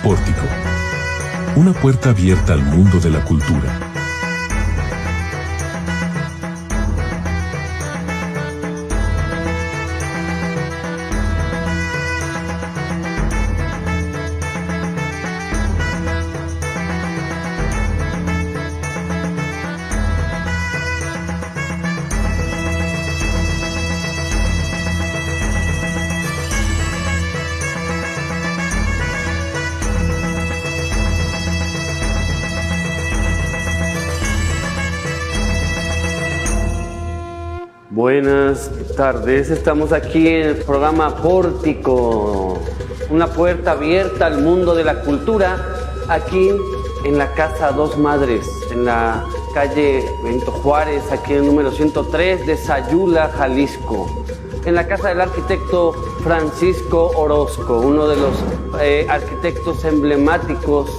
Pórtico. Una puerta abierta al mundo de la cultura. Buenas tardes, estamos aquí en el programa Pórtico, una puerta abierta al mundo de la cultura, aquí en la Casa Dos Madres, en la calle Benito Juárez, aquí en el número 103 de Sayula, Jalisco, en la casa del arquitecto Francisco Orozco, uno de los arquitectos emblemáticos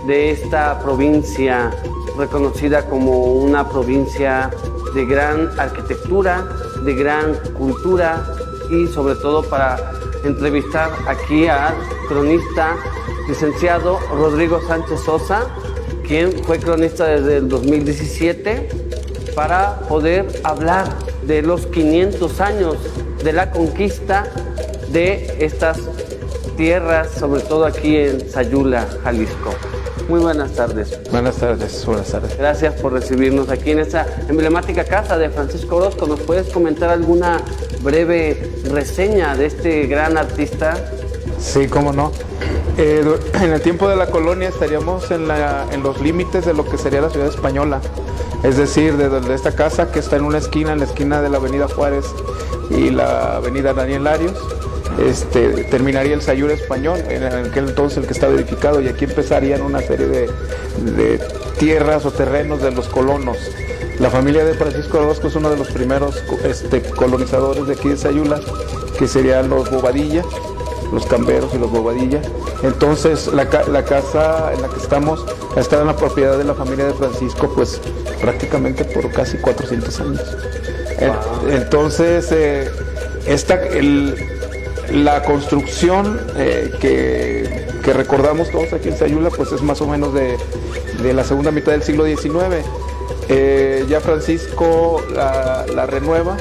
de esta provincia, reconocida como una provincia de gran arquitectura, de gran cultura, y sobre todo para entrevistar aquí al cronista licenciado Rodrigo Sánchez Sosa, quien fue cronista desde el 2017, para poder hablar de los 500 años de la conquista de estas tierras, sobre todo aquí en Sayula, Jalisco. Muy buenas tardes. Buenas tardes, buenas tardes. Gracias por recibirnos aquí en esta emblemática casa de Francisco Orozco. ¿Nos puedes comentar alguna breve reseña de este gran artista? Sí, cómo no. En el tiempo de la colonia estaríamos en los límites de lo que sería la ciudad española. Es decir, de esta casa que está en la esquina de la avenida Juárez y la avenida Daniel Larios, terminaría el Sayula español, en aquel entonces el que estaba edificado, y aquí empezarían una serie de tierras o terrenos de los colonos. La familia de Francisco Orozco es uno de los primeros colonizadores de aquí de Sayula, que serían los Bobadilla, los Camberos y los Bobadilla. Entonces la casa en la que estamos está en la propiedad de la familia de Francisco, pues prácticamente por casi 400 años. Entonces la construcción que recordamos todos aquí en Sayula, pues es más o menos de la segunda mitad del siglo XIX. Ya Francisco la renueva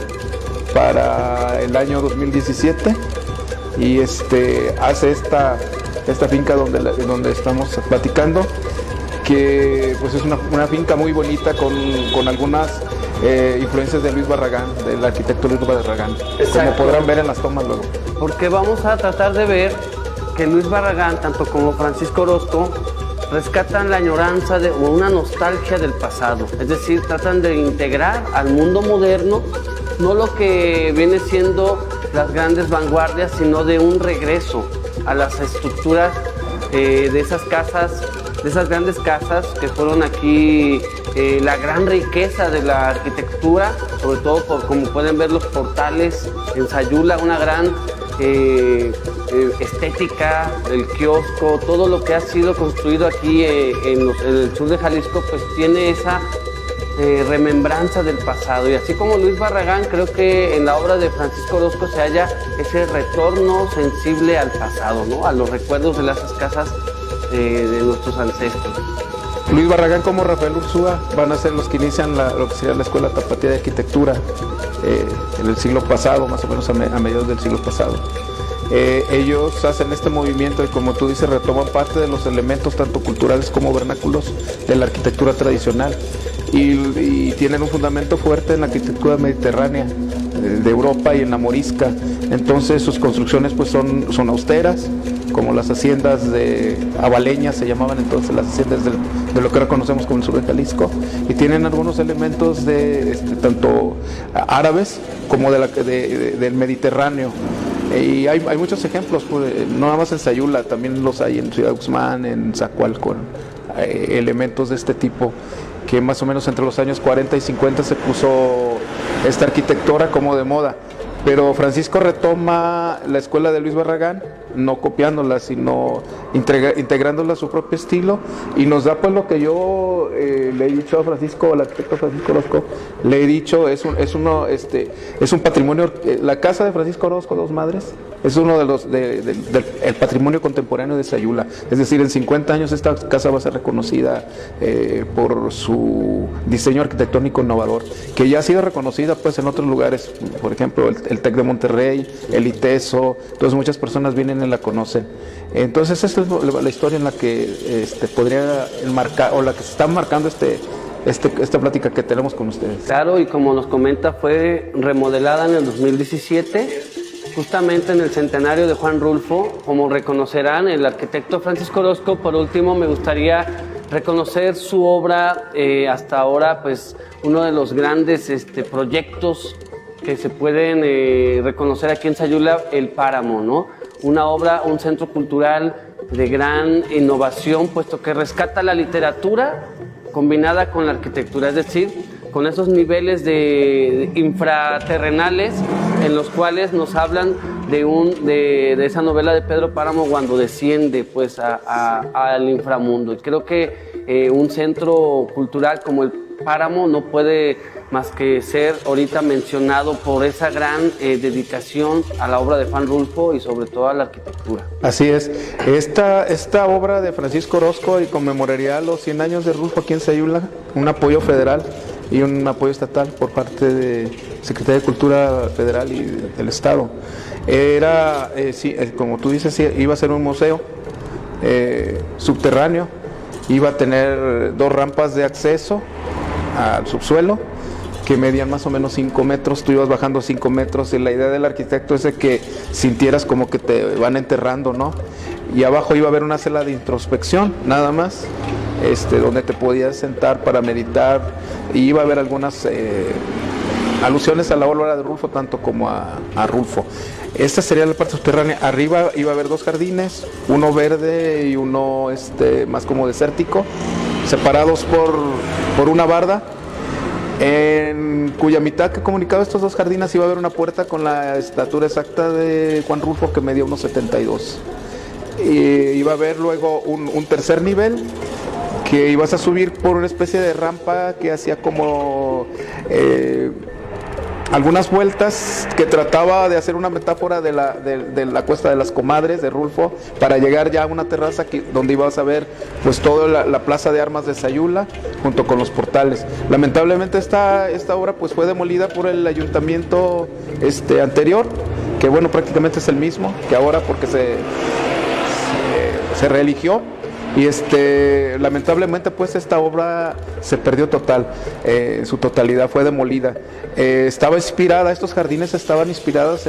para el año 2017 y hace esta finca donde estamos platicando, que pues es una finca muy bonita con algunas influencias de Luis Barragán, del arquitecto Luis Barragán. Exacto. Como podrán ver en las tomas luego. Porque vamos a tratar de ver que Luis Barragán, tanto como Francisco Orozco, rescatan la añoranza o una nostalgia del pasado. Es decir, tratan de integrar al mundo moderno, no lo que viene siendo las grandes vanguardias, sino de un regreso a las estructuras de esas casas, de esas grandes casas que fueron aquí la gran riqueza de la arquitectura, sobre todo por, como pueden ver, los portales en Sayula, una gran estética, el kiosco, todo lo que ha sido construido aquí en el sur de Jalisco, pues tiene esa remembranza del pasado. Y así como Luis Barragán, creo que en la obra de Francisco Orozco se halla ese retorno sensible al pasado, ¿no? A los recuerdos de las casas de nuestros ancestros. Luis Barragán como Rafael Ursúa van a ser los que inician lo que sería la Escuela Tapatía de Arquitectura en el siglo pasado, más o menos a mediados del siglo pasado. Ellos hacen este movimiento y, como tú dices, retoman parte de los elementos tanto culturales como vernáculos de la arquitectura tradicional y tienen un fundamento fuerte en la arquitectura mediterránea de Europa y en la morisca. Entonces sus construcciones pues son austeras, como las haciendas de abaleñas, se llamaban entonces las haciendas de lo que ahora conocemos como el sur de Jalisco, y tienen algunos elementos de tanto árabes como del Mediterráneo. Y hay muchos ejemplos, pues, no nada más en Sayula, también los hay en Ciudad Guzmán, en Zacualco, elementos de este tipo, que más o menos entre los años 40 y 50 se puso esta arquitectura como de moda. Pero Francisco retoma la escuela de Luis Barragán, no copiándola, sino integrándola a su propio estilo, y nos da pues lo que yo le he dicho a Francisco, al arquitecto Francisco Orozco, le he dicho, es un patrimonio, la casa de Francisco Orozco, Dos Madres, es uno de los del patrimonio contemporáneo de Sayula. Es decir, en 50 años esta casa va a ser reconocida por su diseño arquitectónico innovador, que ya ha sido reconocida pues en otros lugares, por ejemplo el TEC de Monterrey, el ITESO. Entonces muchas personas vienen y la conocen. Entonces esta es la historia en la que podría enmarcar, o la que se está marcando esta plática que tenemos con ustedes. Claro, y como nos comenta, fue remodelada en el 2017, justamente en el centenario de Juan Rulfo. Como reconocerán, el arquitecto Francisco Orozco. Por último, me gustaría reconocer su obra, hasta ahora pues uno de los grandes proyectos que se pueden reconocer aquí en Sayula, el Páramo, ¿no? Una obra, un centro cultural de gran innovación, puesto que rescata la literatura combinada con la arquitectura, es decir, con esos niveles de infraterrenales en los cuales nos hablan de esa novela de Pedro Páramo cuando desciende pues al inframundo. Y creo que un centro cultural como el Páramo no puede más que ser ahorita mencionado por esa gran dedicación a la obra de Juan Rulfo y sobre todo a la arquitectura. Así es. Esta obra de Francisco Orozco y conmemoraría los 100 años de Rulfo aquí en Sayula, un apoyo federal y un apoyo estatal por parte de Secretaría de Cultura Federal y del Estado. Era, como tú dices, iba a ser un museo subterráneo, iba a tener 2 rampas de acceso al subsuelo que medían más o menos 5 metros, tú ibas bajando 5 metros y la idea del arquitecto es de que sintieras como que te van enterrando, ¿no? Y abajo iba a haber una sala de introspección, nada más, donde te podías sentar para meditar, y iba a haber algunas alusiones a la obra de Rulfo, tanto como a Rulfo. Esta sería la parte subterránea. Arriba iba a haber 2 jardines, uno verde y uno más como desértico, separados por una barda, en cuya mitad que comunicaba estos 2 jardines iba a haber una puerta con la estatura exacta de Juan Rulfo, que medía unos 72. Y iba a haber luego un tercer nivel que ibas a subir por una especie de rampa que hacía como algunas vueltas, que trataba de hacer una metáfora de la Cuesta de las Comadres de Rulfo, para llegar ya a una terraza donde ibas a ver pues toda la plaza de armas de Sayula junto con los portales. Lamentablemente esta obra pues fue demolida por el ayuntamiento anterior, que bueno, prácticamente es el mismo que ahora, porque se reeligió. Y lamentablemente pues esta obra se perdió en su totalidad, fue demolida. Estaba inspirada, estos jardines estaban inspirados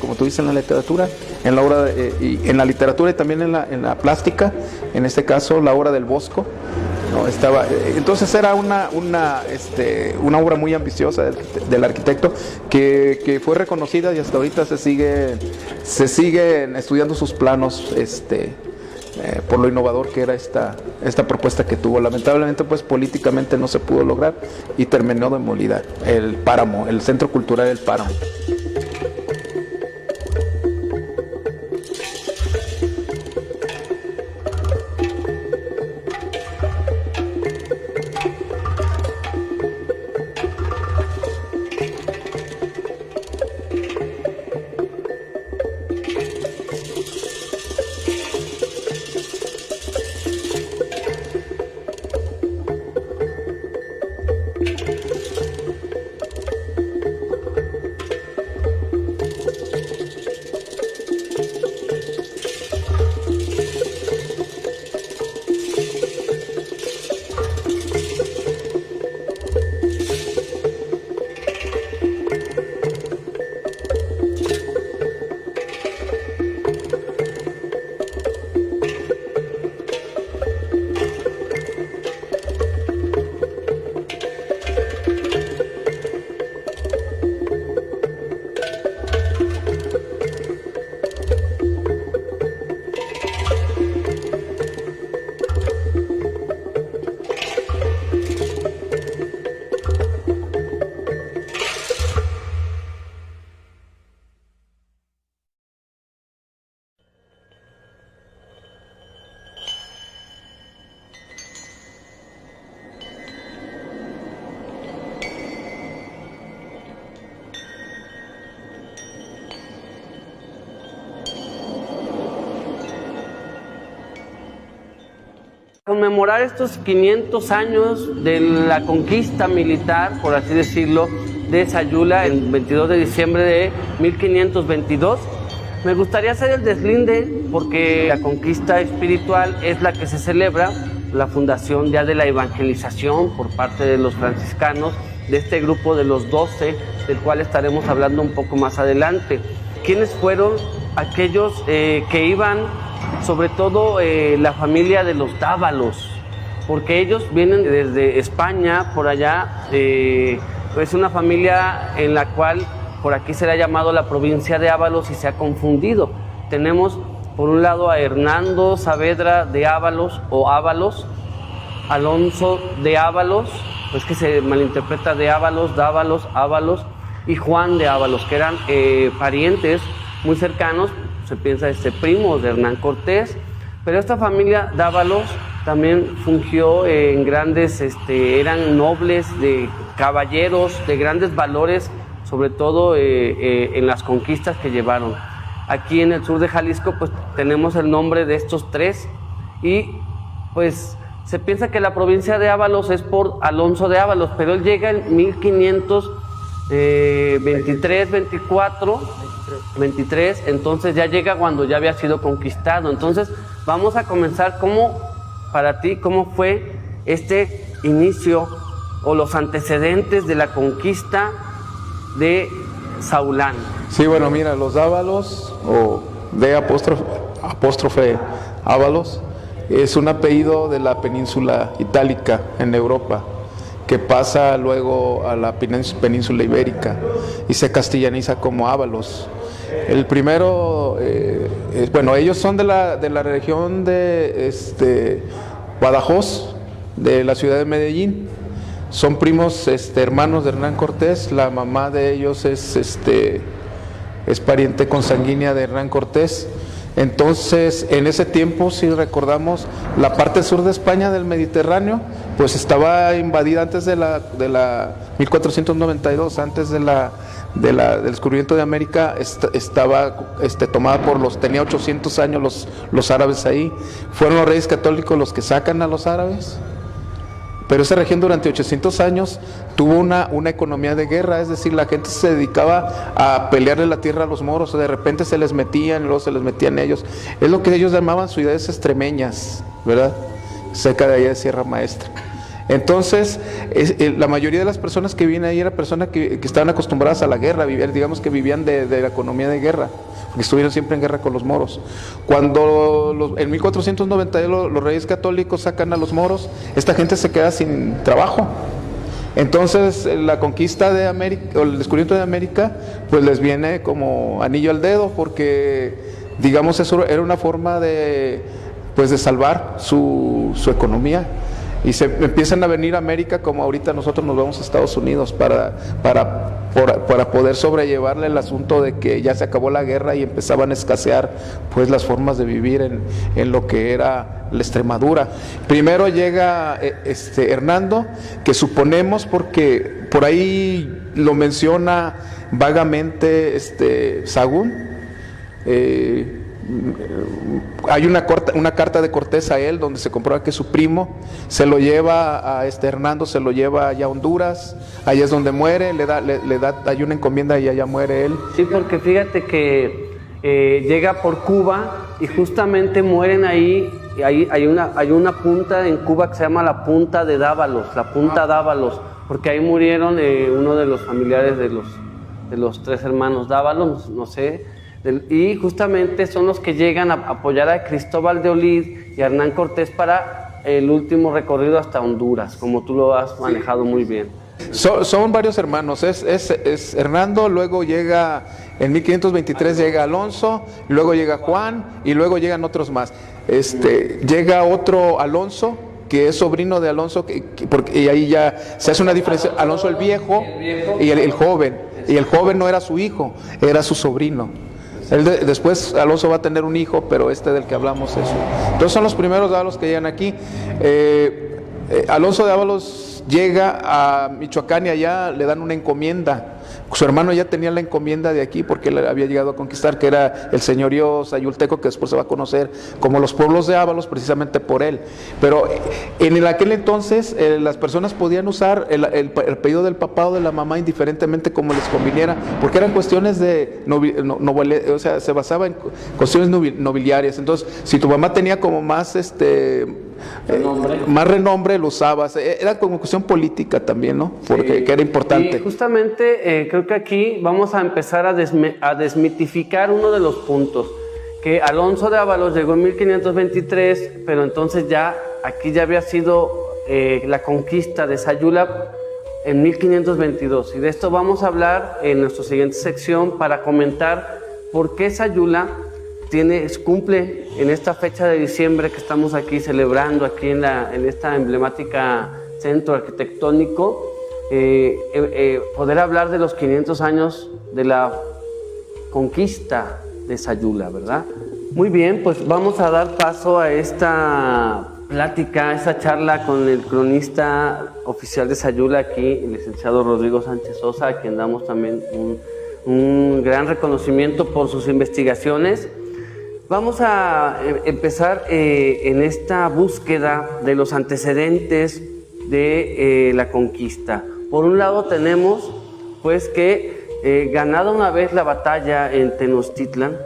como tú dices, en la literatura, en la obra en la literatura y también en la plástica, en este caso la obra del Bosco, ¿no? Entonces era una obra muy ambiciosa del arquitecto, que fue reconocida, y hasta ahorita se siguen estudiando sus planos, por lo innovador que era esta propuesta que tuvo. Lamentablemente pues políticamente no se pudo lograr y terminó demolida el Páramo, el Centro Cultural del Páramo. conmemorar estos 500 años de la conquista militar, por así decirlo, de Sayula el 22 de diciembre de 1522, me gustaría hacer el deslinde porque la conquista espiritual es la que se celebra, la fundación ya de la evangelización por parte de los franciscanos, de este grupo de los 12, del cual estaremos hablando un poco más adelante. ¿Quiénes fueron aquellos que iban? Sobre todo la familia de los Dávalos, porque ellos vienen desde España, por allá, es una familia en la cual por aquí se le ha llamado la provincia de Ábalos y se ha confundido. Tenemos por un lado a Hernando Saavedra de Ábalos o Ábalos, Alonso de Ábalos, pues que se malinterpreta de Ábalos, Dávalos, Ábalos, y Juan de Ábalos, que eran parientes muy cercanos, se piensa primos de Hernán Cortés, pero esta familia Dávalos también fungió en grandes, eran nobles, de caballeros, de grandes valores, sobre todo en las conquistas que llevaron. Aquí en el sur de Jalisco pues tenemos el nombre de estos tres y pues se piensa que la provincia de Ábalos es por Alonso de Ábalos, pero él llega en 1523, 23, entonces ya llega cuando ya había sido conquistado. Entonces vamos a comenzar para ti, cómo fue este inicio o los antecedentes de la conquista de Saulán. Sí, bueno, mira, los Dávalos, o de apóstrofe Ábalos, es un apellido de la península itálica en Europa, que pasa luego a la península ibérica y se castellaniza como Ábalos. El primero, bueno, ellos son de la región de Badajoz, de la ciudad de Medellín. Son primos, hermanos de Hernán Cortés. La mamá de ellos es pariente consanguínea de Hernán Cortés. Entonces, en ese tiempo, si recordamos, la parte sur de España, del Mediterráneo, pues estaba invadida antes de la 1492, antes del descubrimiento de América, estaba tomada tenía 800 años los árabes ahí. Fueron los reyes católicos los que sacan a los árabes. Pero esa región durante 800 años tuvo una economía de guerra, es decir, la gente se dedicaba a pelearle la tierra a los moros, de repente se les metían, luego se les metían ellos. Es lo que ellos llamaban ciudades extremeñas, ¿verdad? Cerca de allá de Sierra Maestra. Entonces, la mayoría de las personas que vivían ahí eran personas que estaban acostumbradas a la guerra, digamos que vivían de la economía de guerra, porque estuvieron siempre en guerra con los moros. Cuando en 1492 los reyes católicos sacan a los moros, esta gente se queda sin trabajo. Entonces la conquista de América, o el descubrimiento de América, pues les viene como anillo al dedo, porque digamos eso era una forma de salvar su economía. Y se empiezan a venir a América, como ahorita nosotros nos vamos a Estados Unidos, para poder sobrellevarle el asunto de que ya se acabó la guerra y empezaban a escasear pues las formas de vivir en lo que era la Extremadura. Primero llega Hernando, que suponemos, porque por ahí lo menciona vagamente Sahagún. Hay una carta de Cortés a él donde se comprueba que su primo se lo lleva a Hernando, se lo lleva allá a Honduras, allá es donde muere, hay una encomienda y allá muere él. Sí, porque fíjate que llega por Cuba y justamente mueren ahí. Hay una punta en Cuba que se llama la punta de Dávalos, la punta Dávalos, porque ahí murieron uno de los familiares de los tres hermanos Dávalos, no sé. Y justamente son los que llegan a apoyar a Cristóbal de Olid y a Hernán Cortés para el último recorrido hasta Honduras, como tú lo has manejado muy bien. Son varios hermanos, es Hernando, luego llega, en 1523 llega Alonso, luego llega Juan y luego llegan otros más. Llega otro Alonso, que es sobrino de Alonso, y ahí ya se hace una diferencia, Alonso el viejo y el joven, y el joven no era su hijo, era su sobrino. Después Alonso va a tener un hijo, pero del que hablamos es entonces son los primeros Dávalos que llegan aquí. Alonso de Ábalos llega a Michoacán y allá le dan una encomienda Su hermano ya tenía la encomienda de aquí porque él había llegado a conquistar, que era el señorío sayulteco, que después se va a conocer como los pueblos de Ábalos, precisamente por él. Pero en aquel entonces las personas podían usar el apellido del papá o de la mamá indiferentemente como les conviniera, porque eran cuestiones de o sea, se basaba en cuestiones nobiliarias. Entonces, si tu mamá tenía como más más renombre, lo usabas. Era como cuestión política también, ¿no? Porque sí, que era importante. Y justamente creo que aquí vamos a empezar a desmitificar uno de los puntos, que Alonso de Ábalos llegó en 1523, pero entonces aquí ya había sido la conquista de Sayula en 1522, y de esto vamos a hablar en nuestra siguiente sección para comentar por qué Sayula cumple en esta fecha de diciembre que estamos aquí celebrando aquí en esta emblemática centro arquitectónico, poder hablar de los 500 años de la conquista de Sayula, ¿verdad? Muy bien, pues vamos a dar paso a esta plática, a esta charla con el cronista oficial de Sayula aquí, el licenciado Rodrigo Sánchez Sosa, a quien damos también un gran reconocimiento por sus investigaciones. Vamos a empezar en esta búsqueda de los antecedentes de la conquista. Por un lado tenemos pues que ganada una vez la batalla en Tenochtitlan,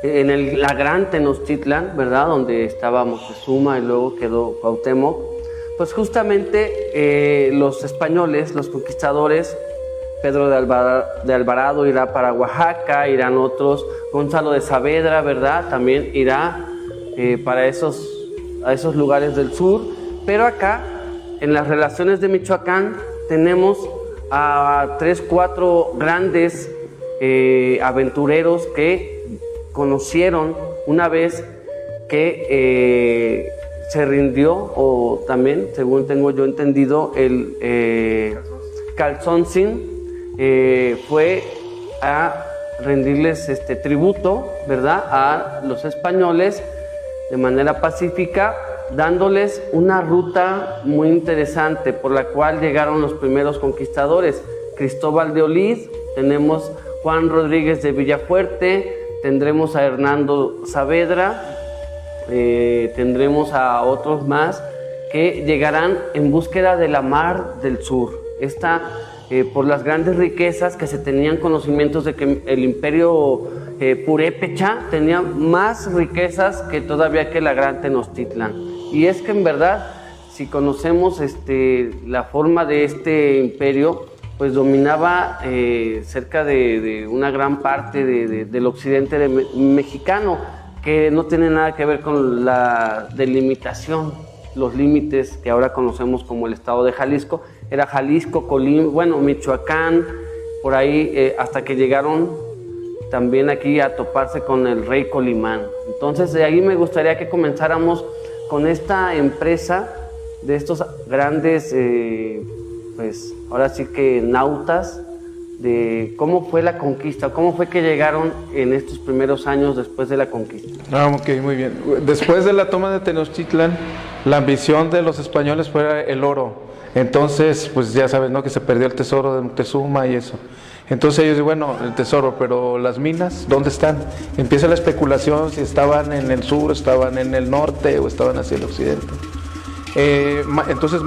la gran Tenochtitlan, ¿verdad?, donde estaba Moctezuma y luego quedó Cuauhtémoc, pues justamente los españoles, los conquistadores, Pedro de Alvarado irá para Oaxaca, irán otros, Gonzalo de Saavedra, ¿verdad?, también irá a esos lugares del sur. Pero acá, en las relaciones de Michoacán, tenemos a 3, 4 grandes aventureros que conocieron una vez que se rindió, o también, según tengo yo entendido, el Calzoncin fue a rendirles tributo, ¿verdad?, a los españoles de manera pacífica, dándoles una ruta muy interesante por la cual llegaron los primeros conquistadores. Cristóbal de Olid, tenemos Juan Rodríguez de Villafuerte, tendremos a Hernando Saavedra, tendremos a otros más que llegarán en búsqueda de la Mar del Sur. Por las grandes riquezas que se tenían conocimientos de que el imperio purépecha tenía más riquezas que todavía que la gran Tenochtitlan. Y es que en verdad, si conocemos la forma de este imperio, pues dominaba cerca de una gran parte del occidente mexicano, que no tiene nada que ver con la delimitación, los límites que ahora conocemos como el estado de Jalisco. Era Jalisco, Colima, Michoacán, por ahí, hasta que llegaron también aquí a toparse con el rey Colimán. Entonces, de ahí me gustaría que comenzáramos con esta empresa de estos grandes, pues ahora sí que nautas, de cómo fue la conquista, cómo fue que llegaron en estos primeros años después de la conquista. Ok, muy bien. Después de la toma de Tenochtitlan, la ambición de los españoles fue el oro. Entonces, pues ya sabes, ¿no?, que se perdió el tesoro de Moctezuma y eso. Entonces ellos dicen, bueno, el tesoro, pero las minas, ¿dónde están? Empieza la especulación si estaban en el sur, estaban en el norte o estaban hacia el occidente. Entonces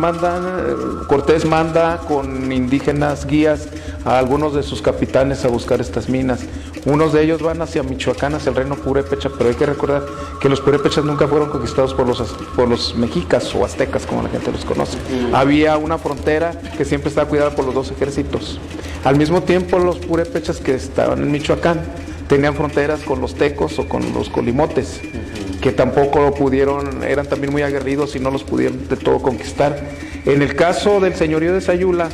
Cortés manda con indígenas guías a algunos de sus capitanes a buscar estas minas. Unos de ellos van hacia Michoacán, hacia el reino purépecha, pero hay que recordar que los purépechas nunca fueron conquistados por los mexicas o aztecas, como la gente los conoce. Había una frontera que siempre estaba cuidada por los 2 ejércitos. Al mismo tiempo, los purépechas que estaban en Michoacán tenían fronteras con los tecos o con los colimotes, que tampoco lo pudieron, eran también muy aguerridos y no los pudieron de todo conquistar. En el caso del señorío de Sayula,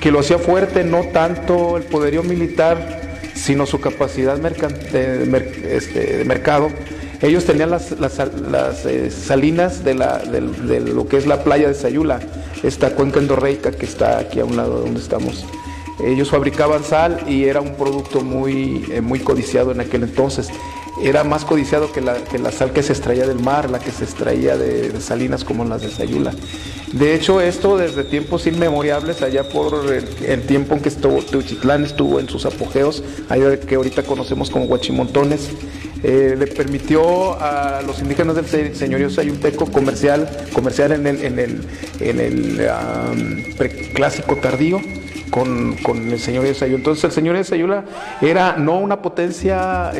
que lo hacía fuerte no tanto el poderío militar, sino su capacidad de mercado. Ellos tenían las salinas de lo que es la playa de Sayula, esta cuenca endorreica que está aquí a un lado de donde estamos. Ellos fabricaban sal y era un producto muy codiciado en aquel entonces. era más codiciado que la sal que se extraía del mar, la que se extraía de salinas como las de Sayula. De hecho, esto desde tiempos inmemorables, allá por el tiempo en que Teuchitlán estuvo en sus apogeos, allá que ahorita conocemos como Huachimontones, le permitió a los indígenas del señorío sayulteco comerciar en el preclásico tardío con el señorío de Sayula. Entonces el señorío de Sayula era no una potencia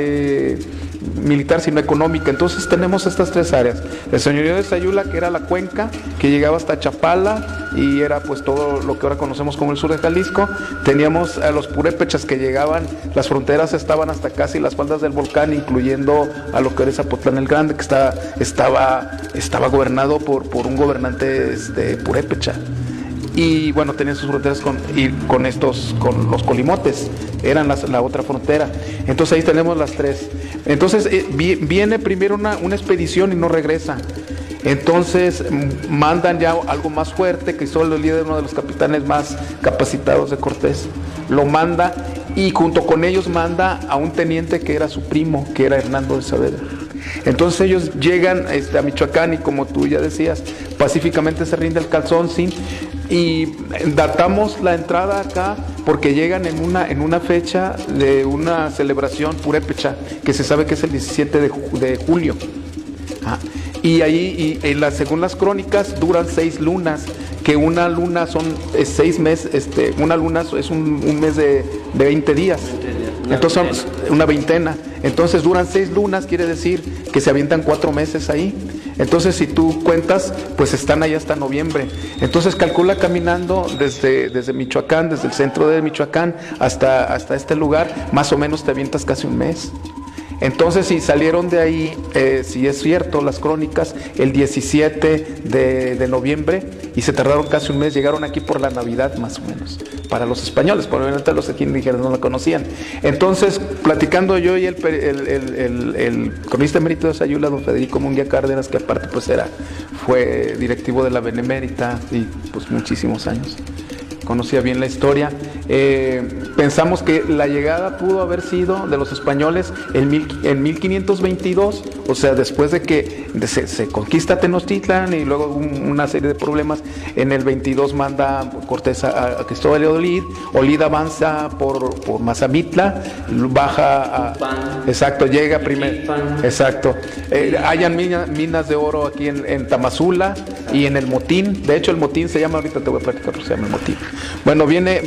militar, sino económica. Entonces tenemos estas tres áreas: el señorío de Sayula, que era la cuenca, que llegaba hasta Chapala y era pues todo lo que ahora conocemos como el sur de Jalisco. Teníamos a los purépechas que llegaban, las fronteras estaban hasta casi las faldas del volcán, incluyendo a lo que era Zapotlán el Grande, que estaba gobernado por un gobernante purépecha. Y bueno, tenían sus fronteras con los colimotes, eran la otra frontera. Entonces ahí tenemos las tres. Entonces viene primero una expedición y no regresa. Entonces mandan ya algo más fuerte, que solo el líder, uno de los capitanes más capacitados de Cortés, lo manda, y junto con ellos manda a un teniente que era su primo, que era Hernando de Saavedra. Entonces ellos llegan a Michoacán y, como tú ya decías, pacíficamente se rinde el Calzoncin, y datamos la entrada acá porque llegan en una fecha de una celebración purépecha que se sabe que es el 17 de julio. Y ahí, según las crónicas, duran 6 lunas, que una luna son 6 meses, una luna es un mes de 20 días. Entonces son una veintena. Entonces duran 6 lunas, quiere decir que se avientan 4 meses ahí. Entonces, si tú cuentas, pues están ahí hasta noviembre. Entonces calcula caminando desde Michoacán, desde el centro de Michoacán hasta este lugar, más o menos te avientas casi un mes. Entonces, si salieron de ahí, si es cierto, las crónicas, el 17 de noviembre, y se tardaron casi un mes, llegaron aquí por la Navidad, más o menos, para los españoles, probablemente los aquí indígenas no la conocían. Entonces, platicando yo y el cronista emérito de Sayula, don Federico Munguía Cárdenas, que aparte pues fue directivo de la Benemérita y pues muchísimos años, conocía bien la historia. Pensamos que la llegada pudo haber sido de los españoles en 1522, o sea, después de que se conquista Tenochtitlan y luego una serie de problemas. En el 22 manda Cortés a Cristóbal de Olid. Olid avanza por Mazamitla, baja exacto, llega primero, exacto. Hayan minas de oro aquí en Tamazula y en el Motín. De hecho, el Motín se llama, ahorita te voy a platicar, se llama el Motín. Bueno, viene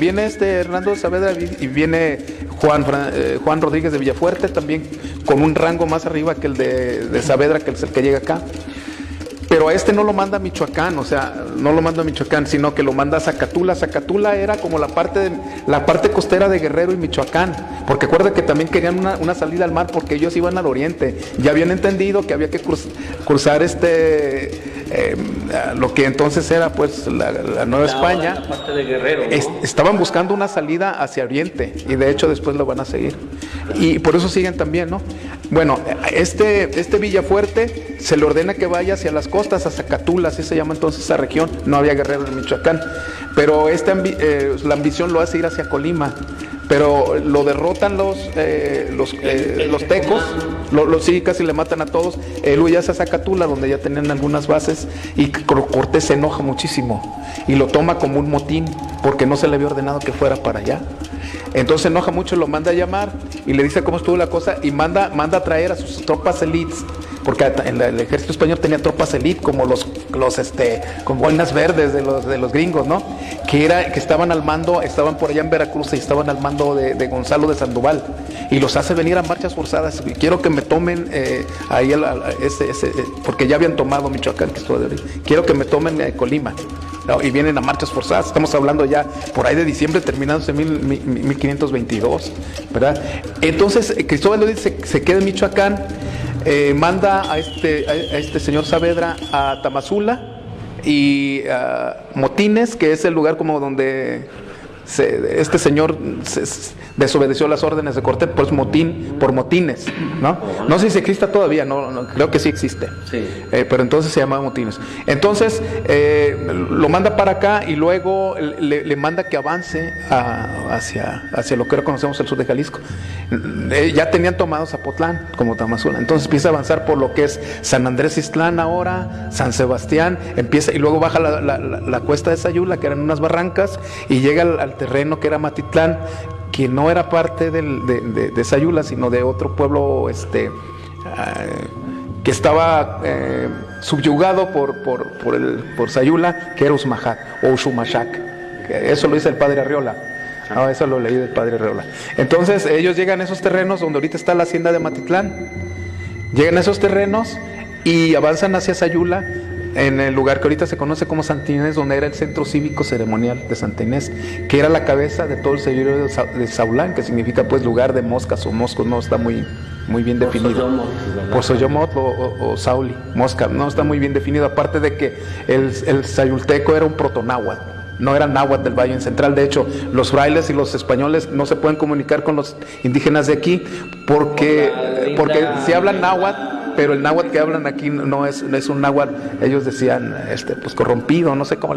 Hernando de Saavedra y viene Juan Rodríguez de Villafuerte, también con un rango más arriba que el de Saavedra, que es el que llega acá. Pero no lo manda a Michoacán, o sea, no lo manda a Michoacán, sino que lo manda a Zacatula. Zacatula era como la parte costera de Guerrero y Michoacán, porque acuerda que también querían una salida al mar, porque ellos iban al oriente. Ya habían entendido que había que cruzar lo que entonces era pues la Nueva España. La parte de Guerrero, ¿no? Estaban buscando una salida hacia oriente, y de hecho después lo van a seguir, y por eso siguen también, ¿no? Bueno, este Villafuerte se le ordena que vaya hacia las costas, a Zacatula, así se llama entonces esa región. No había Guerrero en Michoacán, pero la ambición lo hace ir hacia Colima. Pero lo derrotan los tecos, sí, casi le matan a todos. Él huye hacia Zacatula, donde ya tenían algunas bases, y Cortés se enoja muchísimo y lo toma como un motín, porque no se le había ordenado que fuera para allá. Entonces se enoja mucho, lo manda a llamar y le dice cómo estuvo la cosa, y manda a traer a sus tropas elites, porque el ejército español tenía tropas elite, como con boinas verdes de los gringos, ¿no? Que estaban al mando, estaban por allá en Veracruz y estaban al mando de Gonzalo de Sandoval, y los hace venir a marchas forzadas. Quiero que me tomen ahí porque ya habían tomado Michoacán, que estuvo de origen. Quiero que me tomen Colima. No, y vienen a marchas forzadas. Estamos hablando ya por ahí de diciembre, terminándose 1522, ¿verdad? Entonces Cristóbal de Olid se queda en Michoacán, manda a este señor Saavedra a Tamazula y a Motines, que es el lugar como donde este señor desobedeció las órdenes de Cortés por motines, ¿no? No sé si existe todavía, no, creo que sí existe, Sí. pero entonces se llamaba motines. Entonces lo manda para acá y luego le manda que avance hacia lo que ahora conocemos el sur de Jalisco. Ya tenían tomado Zapotlán como Tamazula, entonces empieza a avanzar por lo que es San Andrés Ixtlán ahora, San Sebastián, y luego baja la cuesta de Sayula, que eran unas barrancas, y llega al terreno que era Matitlán, que no era parte de Sayula, sino de otro pueblo que estaba subyugado por Sayula, que era Usmajac o Usumachac. Eso lo dice el padre Arriola. No, eso lo leí del padre Arriola. Entonces ellos llegan a esos terrenos donde ahorita está la hacienda de Matitlán. Llegan a esos terrenos y avanzan hacia Sayula, en el lugar que ahorita se conoce como Santa Inés, donde era el centro cívico ceremonial de Santa Inés, que era la cabeza de todo el señorío de Saulán, que significa pues lugar de moscas o moscos, no está muy bien definido. Por Soyomot o Sauli, mosca, no está muy bien definido, aparte de que el sayulteco era un protonáhuatl, no era náhuatl del Valle Central. De hecho, los frailes y los españoles no se pueden comunicar con los indígenas de aquí porque si hablan náhuatl, pero el náhuatl que hablan aquí no es un náhuatl, ellos decían pues corrompido, no sé cómo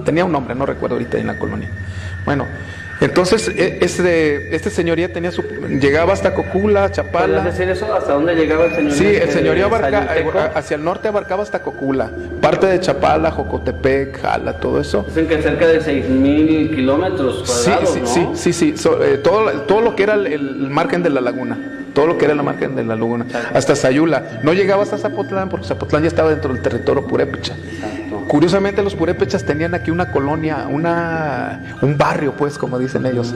tenía un nombre, no recuerdo ahorita en la colonia. Bueno, entonces este señorío llegaba hasta Cocula, Chapala. ¿Puedes decir eso? ¿Hasta dónde llegaba el señorío? Sí, el señorío hacia el norte abarcaba hasta Cocula, parte de Chapala, Jocotepec, Jala, todo eso. Dicen que cerca de 6,000 kilómetros cuadrados, ¿no? Sí. Todo lo que era el margen de la laguna. Todo lo que era la margen de la laguna, hasta Sayula. No llegaba hasta Zapotlán, porque Zapotlán ya estaba dentro del territorio purépecha. Exacto. Curiosamente, los purépechas tenían aquí una colonia, un barrio, pues, como dicen ellos.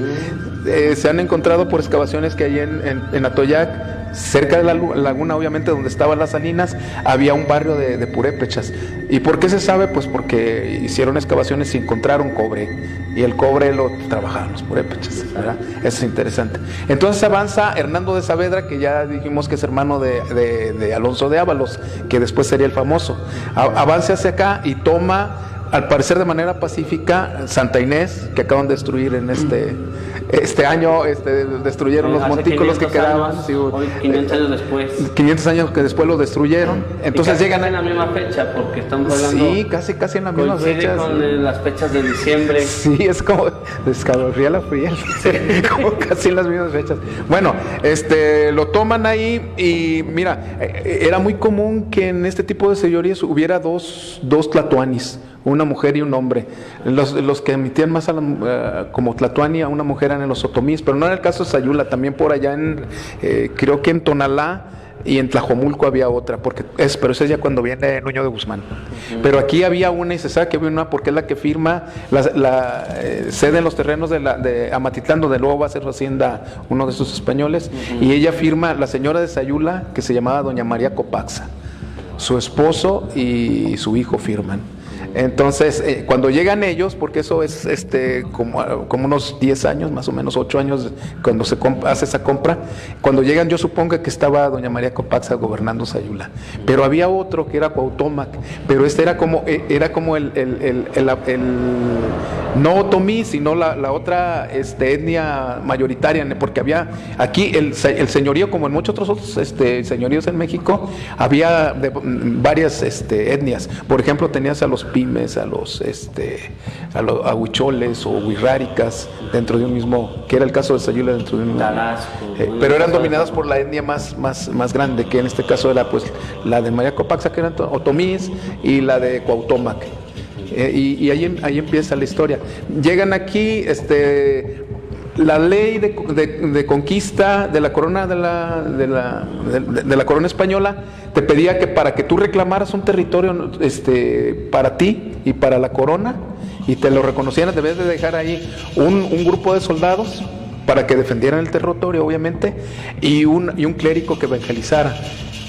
Se han encontrado por excavaciones que hay en Atoyac, cerca de la laguna, obviamente, donde estaban las salinas, había un barrio de purépechas. ¿Y por qué se sabe? Pues porque hicieron excavaciones y encontraron cobre. Y el cobre lo trabajaban los purépechas, ¿verdad? Eso es interesante. Entonces avanza Hernando de Saavedra, que ya dijimos que es hermano de Alonso de Ábalos, que después sería el famoso. Avanza hacia acá y toma, al parecer de manera pacífica, Santa Inés, que acaban de destruir en este año, destruyeron los montículos que quedaban. Años, hoy 500 años después. 500 años que después lo destruyeron. Entonces llegan en la misma fecha, porque estamos hablando. Sí, casi en las mismas fechas. Con las fechas de diciembre. Sí, es como descalorría la fría, como casi en las mismas fechas. Bueno, lo toman ahí y mira, era muy común que en este tipo de señorías hubiera dos tlatoanis, una mujer y un hombre. Los que emitían más como tlatoani a una mujer eran los otomíes, pero no era el caso de Sayula, también por allá creo que en Tonalá y en Tlajomulco había otra, pero esa es ya cuando viene Nuño de Guzmán. Pero aquí había una, y se sabe que había una porque es la que firma cede en los terrenos de Amatitlán, donde luego va a ser su hacienda uno de sus españoles, y ella firma, la señora de Sayula, que se llamaba doña María Copaxa, su esposo y su hijo firman. Entonces, cuando llegan ellos, porque eso es como unos 10 años, más o menos 8 años, cuando se hace esa compra, cuando llegan yo supongo que estaba doña María Copaxa gobernando Sayula, pero había otro que era Cuauhtómac, pero era como el no otomí, sino la otra etnia mayoritaria, porque había aquí el señorío, como en muchos otros señoríos en México, había varias etnias. Por ejemplo, tenías a los pimes, a los huicholes o huirráricas dentro de un mismo, que era el caso de Sayula, dentro de un mismo, pero eran dominadas por la etnia más grande, que en este caso era pues la de María Copaxa, que eran otomíes, y la de Cuauhtómac. Y ahí empieza la historia. Llegan aquí, la ley de conquista de la corona de la corona española te pedía que para que tú reclamaras un territorio para ti y para la corona y te lo reconocieran, debes de dejar ahí un grupo de soldados para que defendieran el territorio, obviamente, y un clérigo que evangelizara.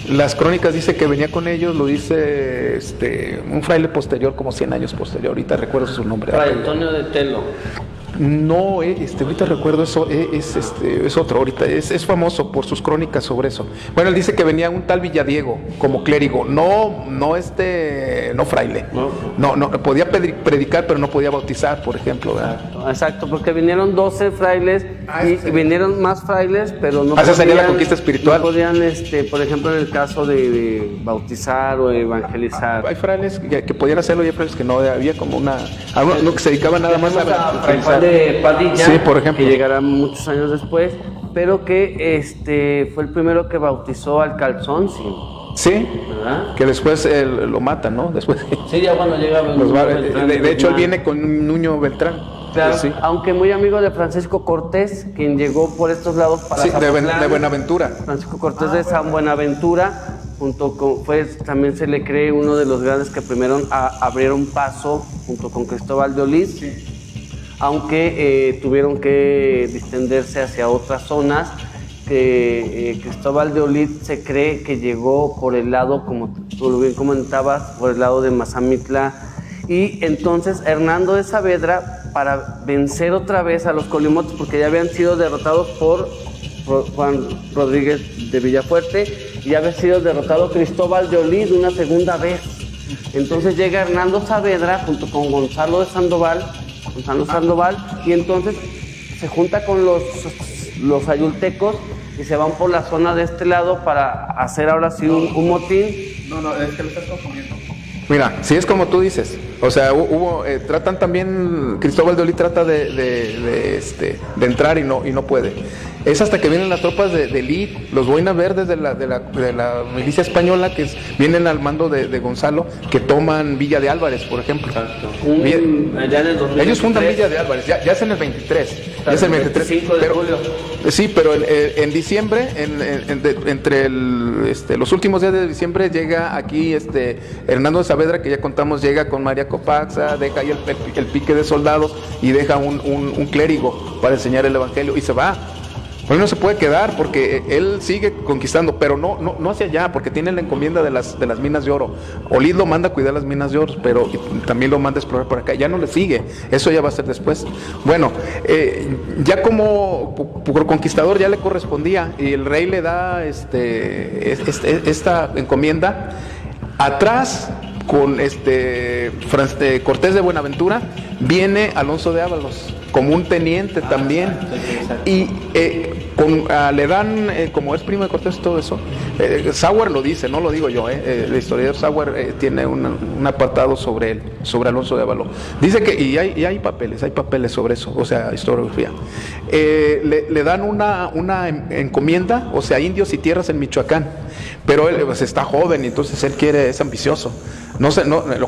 Las crónicas dice que venía con ellos, lo dice un fraile posterior, como 100 años posterior, ahorita recuerdo su nombre. Fray Antonio de Telo. No, ahorita recuerdo eso, es otro, ahorita, es famoso por sus crónicas sobre eso. Bueno, él dice que venía un tal Villadiego como clérigo, no fraile. No, podía predicar, pero no podía bautizar, por ejemplo, ¿verdad? Exacto, porque vinieron 12 frailes y vinieron más frailes, pero no esa sería la conquista espiritual. No podían, por ejemplo, en el caso de bautizar o evangelizar. Hay frailes que podían hacerlo y hay frailes que no, había como algunos que se dedicaban nada más a evangelizar. De Padilla, sí, por ejemplo, que llegará muchos años después, pero que fue el primero que bautizó al Calzón, sí, ¿verdad? Que después lo matan, ¿no? Después. Sí, ya cuando llega de hecho, él viene con Nuño Beltrán. Claro, sí. Aunque muy amigo de Francisco Cortés, quien llegó por estos lados para de Buenaventura. Francisco Cortés de San Buenaventura, también se le cree uno de los grandes que primero abrieron paso junto con Cristóbal de Olid. Sí. Aunque tuvieron que distenderse hacia otras zonas, Cristóbal de Olid se cree que llegó por el lado, como tú bien comentabas, por el lado de Mazamitla, y entonces Hernando de Saavedra, para vencer otra vez a los colimotes, porque ya habían sido derrotados por Juan Rodríguez de Villafuerte, y había sido derrotado Cristóbal de Olid una segunda vez. Entonces llega Hernando Saavedra junto con Gonzalo Sandoval, y entonces se junta con los ayultecos y se van por la zona de este lado para hacer ahora sí un motín. No, es que lo estás confundiendo. Mira, si es como tú dices, o sea, tratan también, Cristóbal de Olid trata de entrar y no puede. Es hasta que vienen las tropas de Lid, los boinas verdes de la milicia española, que vienen al mando de Gonzalo, que toman Villa de Álvarez, por ejemplo. Exacto. Ellos fundan Villa de Álvarez, ya es en el 23. Ya es el 23. 25 de julio. Sí, pero en diciembre, entre los últimos días de diciembre, llega aquí Hernando de Saavedra, que ya contamos, llega con María Copaxa, deja ahí el pique de soldados y deja un clérigo para enseñar el evangelio y se va. Pues no se puede quedar porque él sigue conquistando, pero no hacia allá, porque tiene la encomienda de las minas de oro. Olid lo manda a cuidar las minas de oro, pero también lo manda a explorar por acá. Ya no le sigue, eso ya va a ser después. Bueno, ya como por conquistador ya le correspondía y el rey le da esta encomienda. Atrás, con Cortés de Buenaventura, viene Alonso de Ábalos como un teniente también, y le dan, como es primo de Cortés, todo eso. Sauer lo dice, no lo digo yo, el historiador Sauer tiene un apartado sobre él, sobre Alonso de Ábalos. Dice que, y hay papeles sobre eso, o sea, historiografía. Le dan una encomienda, o sea, indios y tierras en Michoacán, pero él pues, está joven y entonces él es ambicioso. Los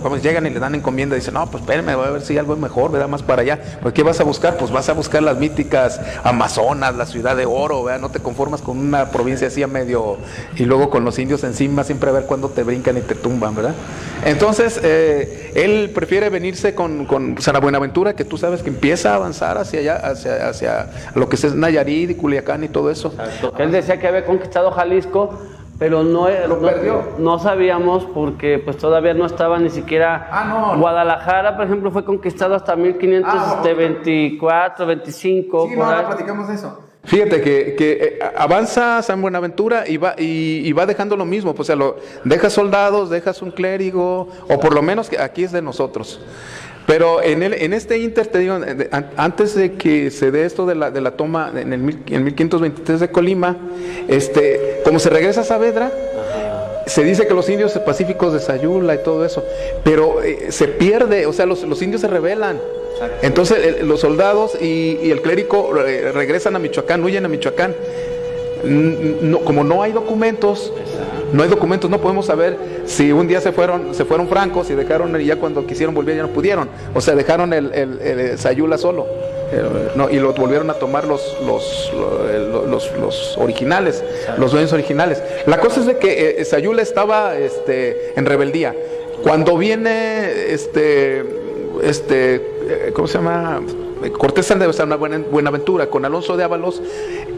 jóvenes llegan y le dan encomienda y dicen, no, pues espérame, voy a ver si hay algo mejor, ¿verdad? Más para allá. Pues ¿qué vas a buscar? Pues vas a buscar las míticas Amazonas, la ciudad de oro, ¿verdad? No te conformas con una provincia así a medio, y luego con los indios encima, siempre a ver cuándo te brincan y te tumban, ¿verdad? Entonces, él prefiere venirse con San Buenaventura, que tú sabes que empieza a avanzar hacia allá, hacia lo que es Nayarit y Culiacán y todo eso. Exacto. Él decía que había conquistado Jalisco, pero no sabíamos porque pues todavía no estaba ni siquiera Guadalajara, por ejemplo, fue conquistado hasta 1524, 25. Sí, platicamos de eso. Fíjate que avanza San Buenaventura y va dejando lo mismo, pues, o sea, dejas soldados, dejas un clérigo, o por lo menos que aquí es de nosotros. Pero en este inter, te digo, antes de que se dé esto de la toma en 1523 de Colima, como se regresa a Saavedra, se dice que los indios pacíficos de Sayula y todo eso, pero se pierde, o sea, los indios se rebelan. Entonces los soldados y el clérigo regresan a Michoacán, huyen a Michoacán. Como no hay documentos, no podemos saber si un día se fueron francos y dejaron, y ya cuando quisieron volver ya no pudieron, o sea, dejaron el Sayula solo, y lo volvieron a tomar los originales, los dueños originales. La cosa es de que Sayula estaba en rebeldía. Cuando viene ¿cómo se llama? Cortés debe estar en Buenaventura con Alonso de Ábalos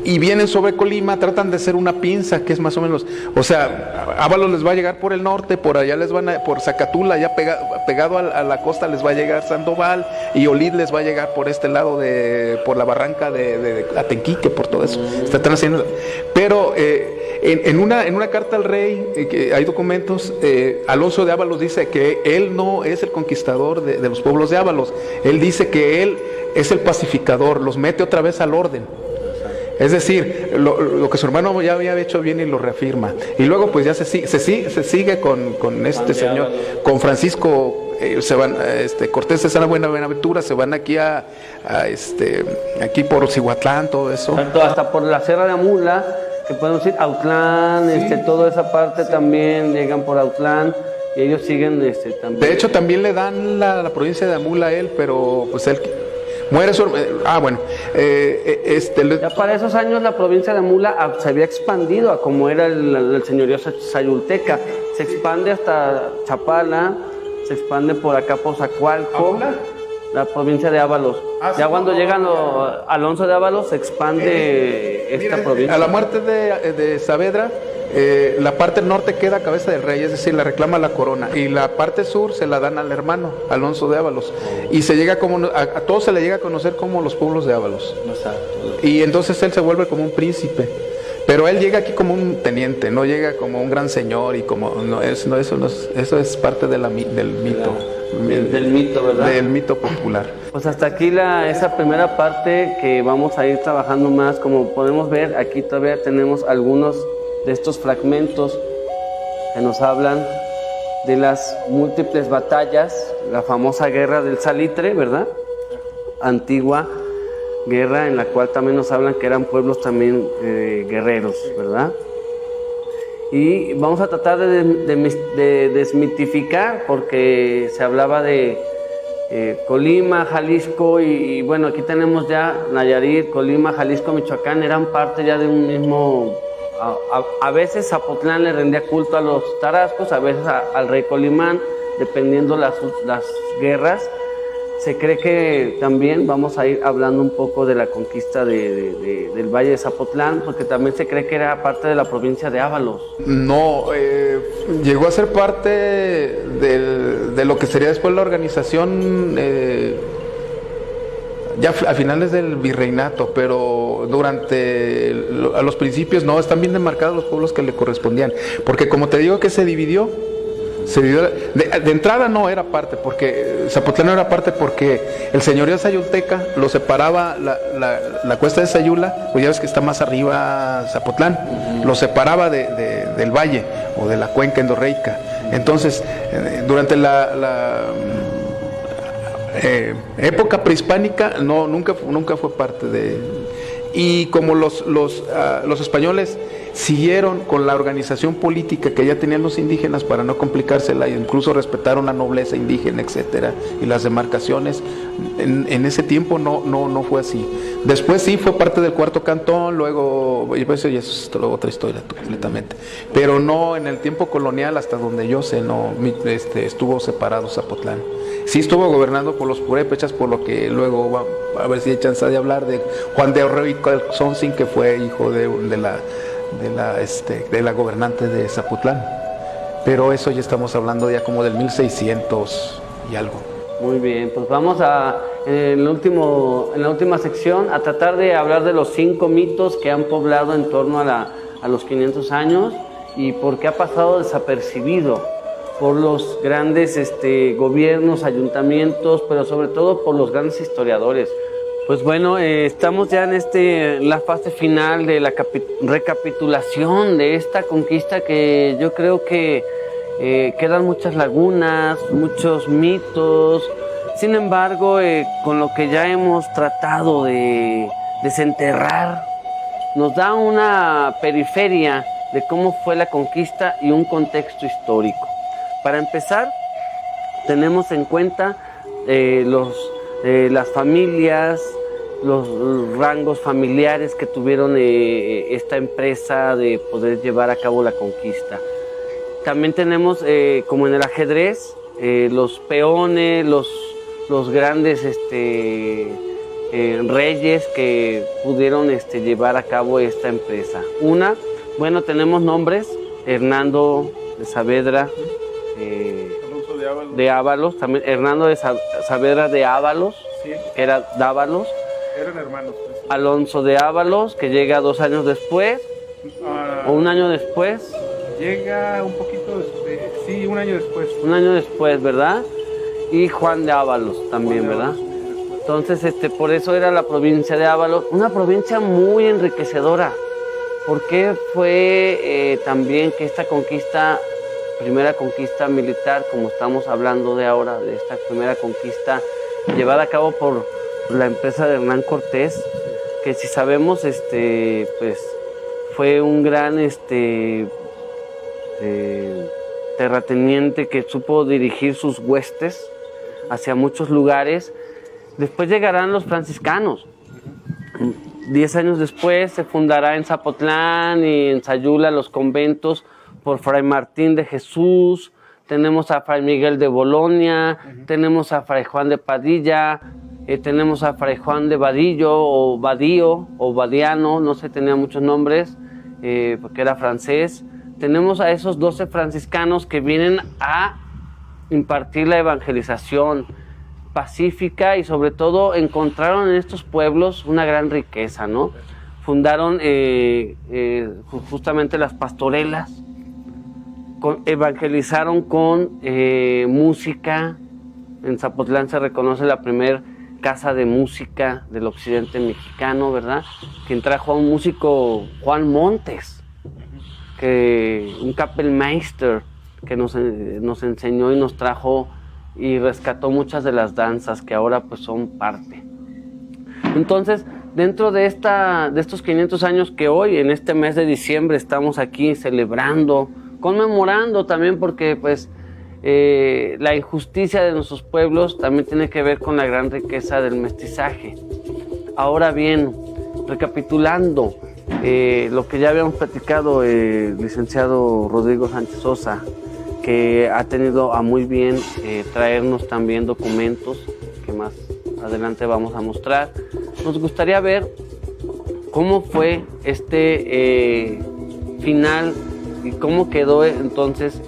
y vienen sobre Colima, tratan de hacer una pinza que es más o menos, o sea, Ábalos les va a llegar por el norte, por allá les van por Zacatula, ya pegado a la costa les va a llegar Sandoval, y Olid les va a llegar por este lado por la barranca de Atenquique, por todo eso. Están haciendo, pero en una carta al rey, que hay documentos, Alonso de Ábalos dice que él no es el conquistador de los pueblos de Ábalos, él dice que él es el pacificador, los mete otra vez al orden. Es decir, lo que su hermano ya había hecho bien y lo reafirma. Y luego pues ya se sigue con este señor, con Francisco, se van, Cortés de Buenaventura, se van aquí aquí por Cihuatlán, todo eso. Hasta por la Sierra de Amula, que podemos decir Autlán, sí. Toda esa parte también llegan por Autlán. Y ellos siguen también. De hecho, también le dan la provincia de Amula a él, pero pues él muere ya para esos años la provincia de Amula se había expandido a como era el señorío sayulteca. Se expande hasta Chapala, se expande por acá por Zacualco, la provincia de Ábalos. Ya cuando llegan Alonso de Ábalos se expande esta provincia. A la muerte de Saavedra, la parte norte queda a cabeza del rey, es decir, la reclama la corona, y la parte sur se la dan al hermano Alonso de Ábalos, y se llega a todos se le llega a conocer como los pueblos de Ábalos. Exacto. Y entonces él se vuelve como un príncipe, pero él llega aquí como un teniente, no llega como un gran señor y como eso es parte del mito. Del mito, ¿verdad? Del mito popular. Pues hasta aquí esa primera parte que vamos a ir trabajando más. Como podemos ver, aquí todavía tenemos algunos de estos fragmentos que nos hablan de las múltiples batallas, la famosa guerra del Salitre, ¿verdad? Antigua guerra en la cual también nos hablan que eran pueblos también guerreros, ¿verdad? Y vamos a tratar de desmitificar, porque se hablaba de Colima, Jalisco y bueno, aquí tenemos ya Nayarit, Colima, Jalisco, Michoacán, eran parte ya de un mismo. A veces Zapotlán le rendía culto a los tarascos, a veces al rey Colimán, dependiendo las guerras. Se cree que también vamos a ir hablando un poco de la conquista del Valle de Zapotlán, porque también se cree que era parte de la provincia de Ábalos. No, llegó a ser parte de lo que sería después la organización, ya a finales del virreinato, pero a los principios no, están bien demarcados los pueblos que le correspondían, porque como te digo que se dividió de entrada no era parte, porque Zapotlán no era parte porque el señorío sayulteca lo separaba la cuesta de Sayula, pues ya ves que está más arriba Zapotlán, lo separaba del valle o de la cuenca endorreica. Entonces, durante la época prehispánica nunca fue parte de. Y como los españoles siguieron con la organización política que ya tenían los indígenas para no complicársela, e incluso respetaron la nobleza indígena, etcétera, y las demarcaciones, en ese tiempo no fue así. Después sí fue parte del cuarto cantón, luego, y pues eso es otra historia completamente, pero no en el tiempo colonial, hasta donde yo sé, no estuvo separado Zapotlán. Sí estuvo gobernando por los purépechas, por lo que luego a ver si hay chance de hablar de Juan de Orreo y Calzoncin, que fue hijo de la gobernante de Zapotlán. Pero eso ya estamos hablando ya como del 1600 y algo. Muy bien, pues vamos en la última sección a tratar de hablar de los 5 mitos que han poblado en torno a los 500 años y por qué ha pasado desapercibido por los grandes gobiernos, ayuntamientos, pero sobre todo por los grandes historiadores. Pues bueno, estamos ya en la fase final de la recapitulación de esta conquista, que yo creo que quedan muchas lagunas, muchos mitos. Sin embargo, con lo que ya hemos tratado de desenterrar, nos da una periferia de cómo fue la conquista y un contexto histórico. Para empezar, tenemos en cuenta las familias, los rangos familiares que tuvieron esta empresa de poder llevar a cabo la conquista. También tenemos, como en el ajedrez, los peones, los grandes reyes que pudieron llevar a cabo esta empresa. Bueno, tenemos nombres: Hernando de Saavedra, de Ábalos, también Hernando de Saavedra de Ábalos, sí. Era Dávalos. Eran hermanos. Pues. Alonso de Ábalos, que llega 2 años después, o 1 año después. Llega un poquito después, sí, 1 año después. 1 año después, ¿verdad? Y Juan de Ábalos también, ¿verdad? Entonces, por eso era la provincia de Ábalos, una provincia muy enriquecedora, porque fue también que esta conquista, primera conquista militar, como estamos hablando de ahora, de esta primera conquista llevada a cabo por la empresa de Hernán Cortés, que si sabemos, pues fue un gran terrateniente que supo dirigir sus huestes hacia muchos lugares. Después llegarán los franciscanos. 10 años después se fundará en Zapotlán y en Sayula los conventos por Fray Martín de Jesús. Tenemos a Fray Miguel de Bolonia, tenemos a Fray Juan de Padilla, tenemos a Fray Juan de Vadillo o Badío o Badiano, no sé, tenía muchos nombres porque era francés. Tenemos a esos 12 franciscanos que vienen a impartir la evangelización pacífica y sobre todo encontraron en estos pueblos una gran riqueza, ¿no? Fundaron justamente las pastorelas, evangelizaron con música. En Zapotlán se reconoce la primer casa de música del occidente mexicano, ¿verdad? Quien trajo a un músico, Juan Montes, un Kapellmeister, que nos enseñó y nos trajo y rescató muchas de las danzas que ahora pues son parte. Entonces, dentro de estos 500 años que hoy, en este mes de diciembre, estamos aquí celebrando, conmemorando también, porque pues la injusticia de nuestros pueblos también tiene que ver con la gran riqueza del mestizaje. Ahora bien, recapitulando lo que ya habíamos platicado, licenciado Rodrigo Sánchez Sosa, que ha tenido a muy bien traernos también documentos que más adelante vamos a mostrar. Nos gustaría ver cómo fue final y cómo quedó entonces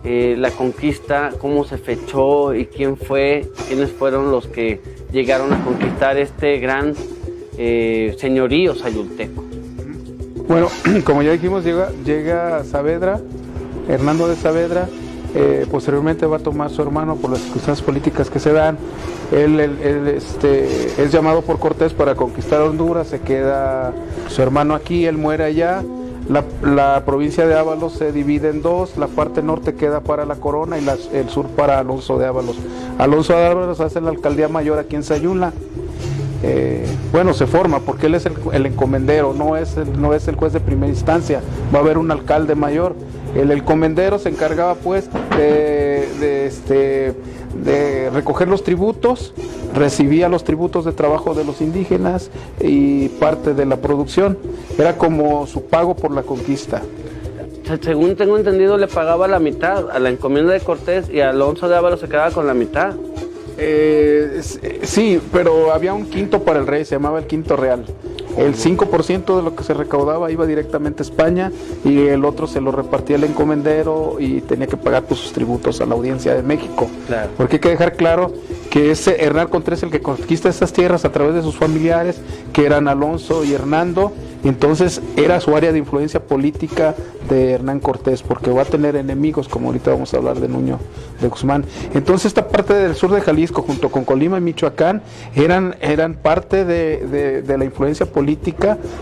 la conquista, cómo se fechó y quiénes fueron los que llegaron a conquistar este gran señorío sayulteco. Bueno, como ya dijimos, llega Saavedra, Hernando de Saavedra. Posteriormente va a tomar su hermano por las circunstancias políticas que se dan. Él es llamado por Cortés para conquistar Honduras, se queda su hermano aquí, él muere allá. La provincia de Ábalos se divide en dos, la parte norte queda para la corona y el sur para Alonso de Ábalos. Alonso de Ábalos hace la alcaldía mayor aquí en Sayula. Se forma porque él es el encomendero, no es el juez de primera instancia, va a haber un alcalde mayor. El encomendero se encargaba pues de recoger los tributos, recibía los tributos de trabajo de los indígenas y parte de la producción, era como su pago por la conquista. Según tengo entendido, le pagaba la mitad a la encomienda de Cortés y Alonso de Ábalos se quedaba con la mitad. Sí, pero había un quinto para el rey, se llamaba el quinto real. El 5% de lo que se recaudaba iba directamente a España y el otro se lo repartía el encomendero y tenía que pagar pues, sus tributos a la Audiencia de México. Claro. Porque hay que dejar claro que es Hernán Cortés el que conquista estas tierras a través de sus familiares, que eran Alonso y Hernando, y entonces era su área de influencia política de Hernán Cortés, porque va a tener enemigos, como ahorita vamos a hablar de Nuño de Guzmán. Entonces esta parte del sur de Jalisco, junto con Colima y Michoacán, eran parte de la influencia política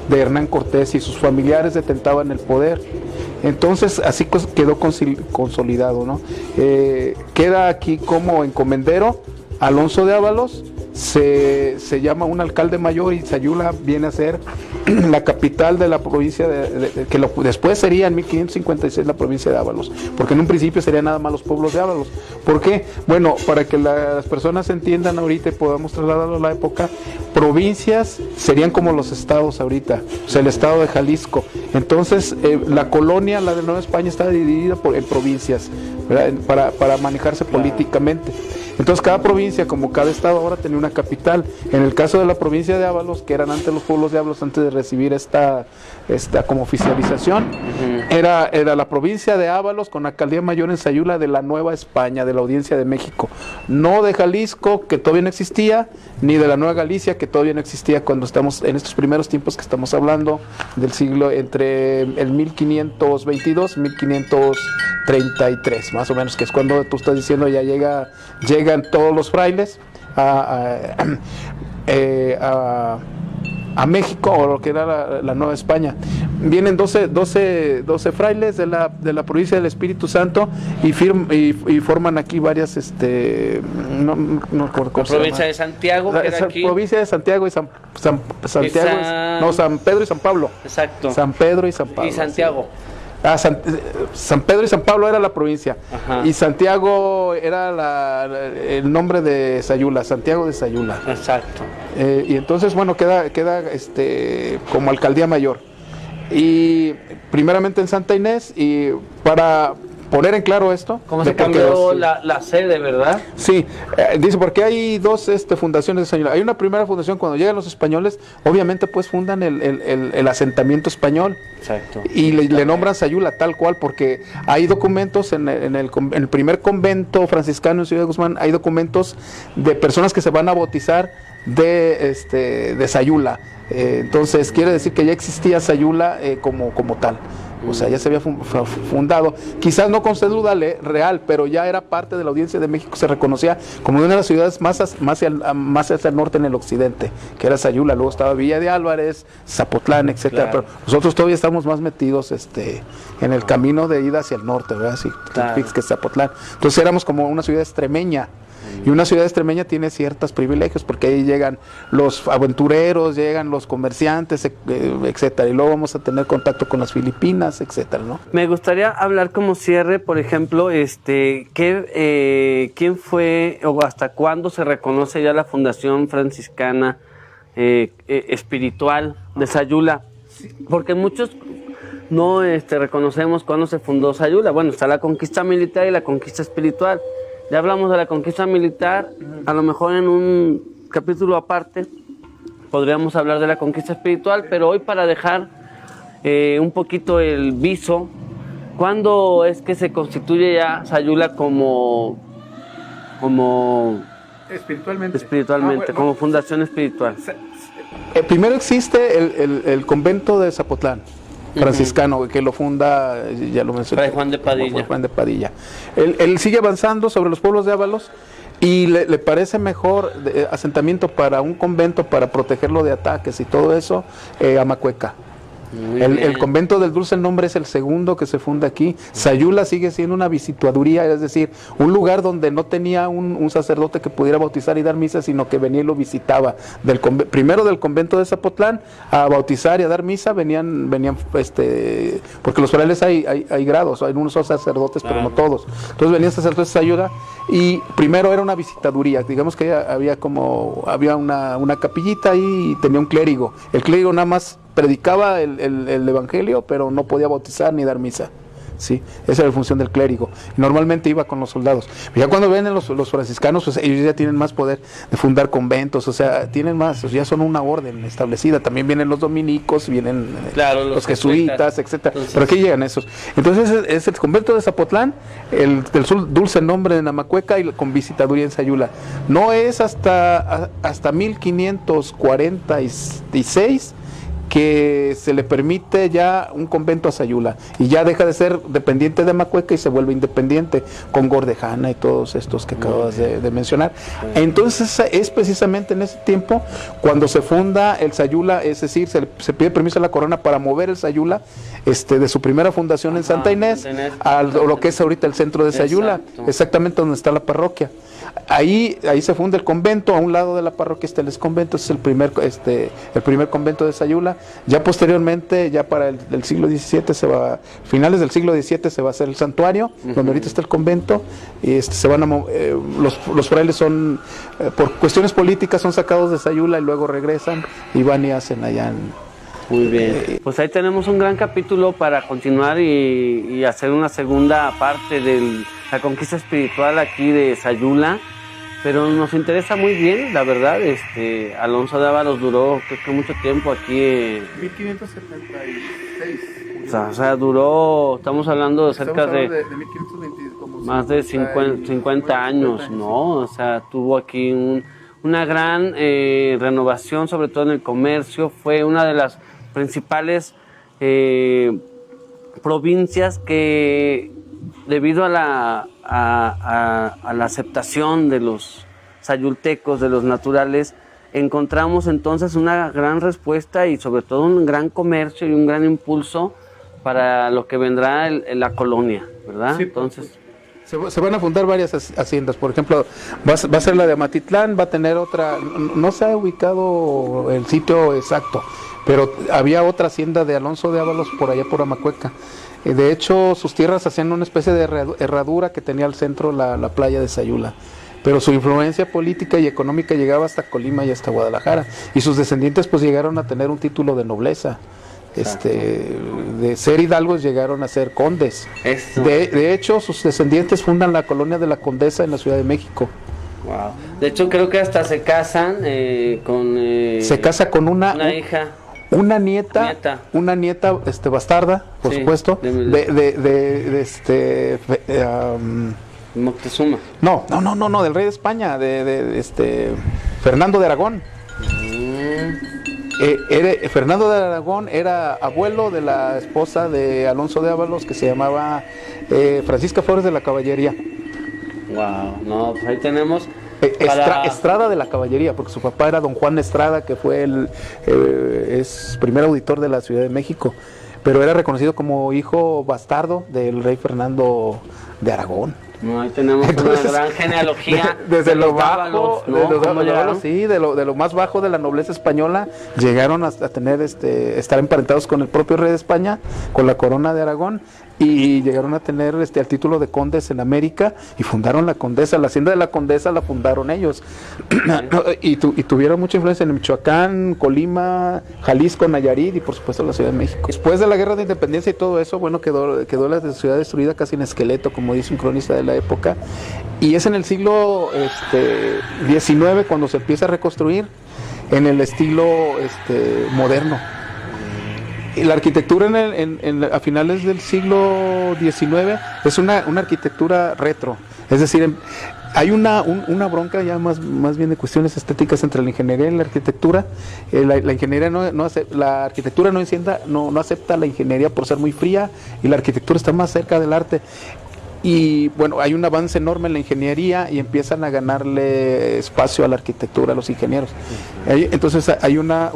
de Hernán Cortés y sus familiares detentaban el poder. Entonces así quedó consolidado, ¿no? Queda aquí como encomendero Alonso de Ábalos, se llama un alcalde mayor y Sayula viene a ser la capital de la provincia después sería en 1556 la provincia de Ábalos, porque en un principio serían nada más los pueblos de Ábalos. ¿Por qué? Bueno, para que las personas entiendan ahorita y podamos trasladarlo a la época, provincias serían como los estados ahorita, o sea, el estado de Jalisco. Entonces, la colonia, la de Nueva España, estaba dividida en provincias, ¿verdad? Para manejarse políticamente. Entonces, cada provincia, como cada estado ahora, tenía una capital. En el caso de la provincia de Ábalos, que eran antes los pueblos de Ábalos, antes de recibir esta como oficialización, era la provincia de Ábalos con alcaldía mayor en Sayula de la Nueva España, de la Audiencia de México. No de Jalisco, que todavía no existía, ni de la Nueva Galicia, que todavía no existía cuando estamos en estos primeros tiempos que estamos hablando del siglo entre el 1522 y 1533, más o menos, que es cuando tú estás diciendo ya llegan todos los frailes a México, o lo que era la Nueva España. Vienen 12 frailes de la provincia del Espíritu Santo y forman aquí varias, no recuerdo cómo se llama. Provincia de Santiago, que era aquí. Provincia de Santiago y San Pedro y San Pablo. Exacto. San Pedro y San Pablo. Y Santiago. Sí. San Pedro y San Pablo era la provincia. Ajá. Y Santiago era el nombre de Sayula, Santiago de Sayula. Exacto. Y entonces, bueno, queda como alcaldía mayor. Y primeramente en Santa Inés, y para poner en claro esto. ¿Cómo se cambió la sede, verdad? Sí, dice, porque hay dos fundaciones de Sayula. Hay una primera fundación cuando llegan los españoles, obviamente pues fundan el asentamiento español. Exacto. Y le nombran Sayula tal cual, porque hay documentos en el primer convento franciscano en Ciudad de Guzmán, hay documentos de personas que se van a bautizar de Sayula. Entonces quiere decir que ya existía Sayula como tal. O sea, ya se había fundado, quizás no con cédula real, pero ya era parte de la Audiencia de México, se reconocía como una de las ciudades más hacia el norte en el occidente, que era Sayula. Luego estaba Villa de Álvarez, Zapotlán, etcétera. Claro. Pero nosotros todavía estamos más metidos en el camino de ida hacia el norte, ¿verdad? Sí, claro. Que es Zapotlán. Entonces éramos como una ciudad extremeña. Y una ciudad extremeña tiene ciertos privilegios, porque ahí llegan los aventureros, llegan los comerciantes, etcétera, y luego vamos a tener contacto con las Filipinas, etcétera, ¿no? Me gustaría hablar como cierre, por ejemplo, ¿quién fue o hasta cuándo se reconoce ya la Fundación Franciscana Espiritual de Sayula? Porque muchos no reconocemos cuándo se fundó Sayula. Bueno, está la conquista militar y la conquista espiritual. Ya hablamos de la conquista militar, a lo mejor en un capítulo aparte podríamos hablar de la conquista espiritual, pero hoy, para dejar un poquito el viso, ¿cuándo es que se constituye ya Sayula como espiritualmente, como fundación espiritual? Primero existe el convento de Zapotlán franciscano, que lo funda, ya lo mencioné, Fray Juan de Padilla. Juan de Padilla. Él sigue avanzando sobre los pueblos de Ábalos y le parece mejor asentamiento para un convento, para protegerlo de ataques y todo eso, Amacueca. El convento del Dulce Nombre es el segundo que se funda aquí. Sayula sigue siendo una visitaduría, es decir, un lugar donde no tenía un sacerdote que pudiera bautizar y dar misa, sino que venía y lo visitaba. Primero del convento de Zapotlán a bautizar y a dar misa venían porque los frailes hay grados, hay unos sacerdotes, pero no todos. Entonces venían sacerdotes de Sayula y primero era una visitaduría, digamos que había una capillita ahí y tenía un clérigo. El clérigo nada más predicaba el evangelio, pero no podía bautizar ni dar misa. Sí, esa era la función del clérigo. Normalmente iba con los soldados. Ya cuando vienen los franciscanos, pues ellos ya tienen más poder de fundar conventos, o sea, tienen más, ya son una orden establecida. También vienen los dominicos, vienen los jesuitas, etcétera. Entonces, pero aquí llegan esos. Entonces es el convento de Zapotlán, el Dulce Nombre de Namacueca y con visitaduría en Sayula. No es hasta 1546 que se le permite ya un convento a Sayula y ya deja de ser dependiente de Macueca y se vuelve independiente con Gordejana y todos estos que acabas de mencionar. Entonces es precisamente en ese tiempo cuando se funda el Sayula, es decir, se pide permiso a la corona para mover el Sayula de su primera fundación en Santa Inés a lo que es ahorita el centro de Sayula, exactamente donde está la parroquia. Ahí se funda el convento, a un lado de la parroquia está el exconvento, es el primer convento de Sayula. Ya posteriormente, ya para el siglo XVII finales del siglo XVII se va a hacer el santuario, donde ahorita está el convento, y se van a los frailes son, por cuestiones políticas, son sacados de Sayula y luego regresan y van y hacen allá Muy bien. Pues ahí tenemos un gran capítulo para continuar y hacer una segunda parte de la conquista espiritual aquí de Sayula. Pero nos interesa muy bien, la verdad. Alonso de Ábalos duró, creo que mucho tiempo aquí. 1576. O sea, duró, estamos hablando de cerca de 1520, como más de 50 años, ¿no? O sea, tuvo aquí una gran renovación, sobre todo en el comercio. Fue una de las principales provincias que, debido a la aceptación de los sayultecos, de los naturales, encontramos entonces una gran respuesta y sobre todo un gran comercio y un gran impulso para lo que vendrá en la colonia, ¿verdad? Sí, entonces se van a fundar varias haciendas. Por ejemplo, va a ser la de Amatitlán, va a tener otra, no se ha ubicado el sitio exacto, pero había otra hacienda de Alonso de Ábalos por allá por Amacueca. De hecho, sus tierras hacían una especie de herradura que tenía al centro la playa de Sayula. Pero su influencia política y económica llegaba hasta Colima y hasta Guadalajara. Y sus descendientes pues llegaron a tener un título de nobleza. De ser hidalgos llegaron a ser condes. De hecho, sus descendientes fundan la colonia de la Condesa en la Ciudad de México. Wow. De hecho, creo que hasta se casan con... se casa con una hija. Una nieta bastarda, por supuesto, Moctezuma. No, del rey de España, Fernando de Aragón. Fernando de Aragón era abuelo de la esposa de Alonso de Ábalos, que se llamaba Francisca Flores de la Caballería. Wow, no, pues ahí tenemos... Estrada de la Caballería, porque su papá era don Juan Estrada, que fue es primer auditor de la Ciudad de México, pero era reconocido como hijo bastardo del rey Fernando de Aragón. No, ahí tenemos una gran genealogía. Desde lo bajo, ¿no? de lo más bajo de la nobleza española, llegaron a tener estar emparentados con el propio rey de España, con la corona de Aragón, y llegaron a tener el título de condes en América, y fundaron la Condesa. La hacienda de la Condesa la fundaron ellos. y tuvieron mucha influencia en Michoacán, Colima, Jalisco, Nayarit y por supuesto la Ciudad de México. Después de la Guerra de Independencia y todo eso, bueno, quedó la ciudad destruida casi en esqueleto, como dice un cronista de la época, y es en el siglo XIX cuando se empieza a reconstruir en el estilo moderno. Y la arquitectura a finales del siglo XIX es una arquitectura retro, es decir, hay una bronca ya más bien de cuestiones estéticas entre la ingeniería y la arquitectura. La ingeniería la arquitectura no acepta la ingeniería por ser muy fría, y la arquitectura está más cerca del arte. Y bueno, hay un avance enorme en la ingeniería y empiezan a ganarle espacio a la arquitectura, a los ingenieros. Entonces hay una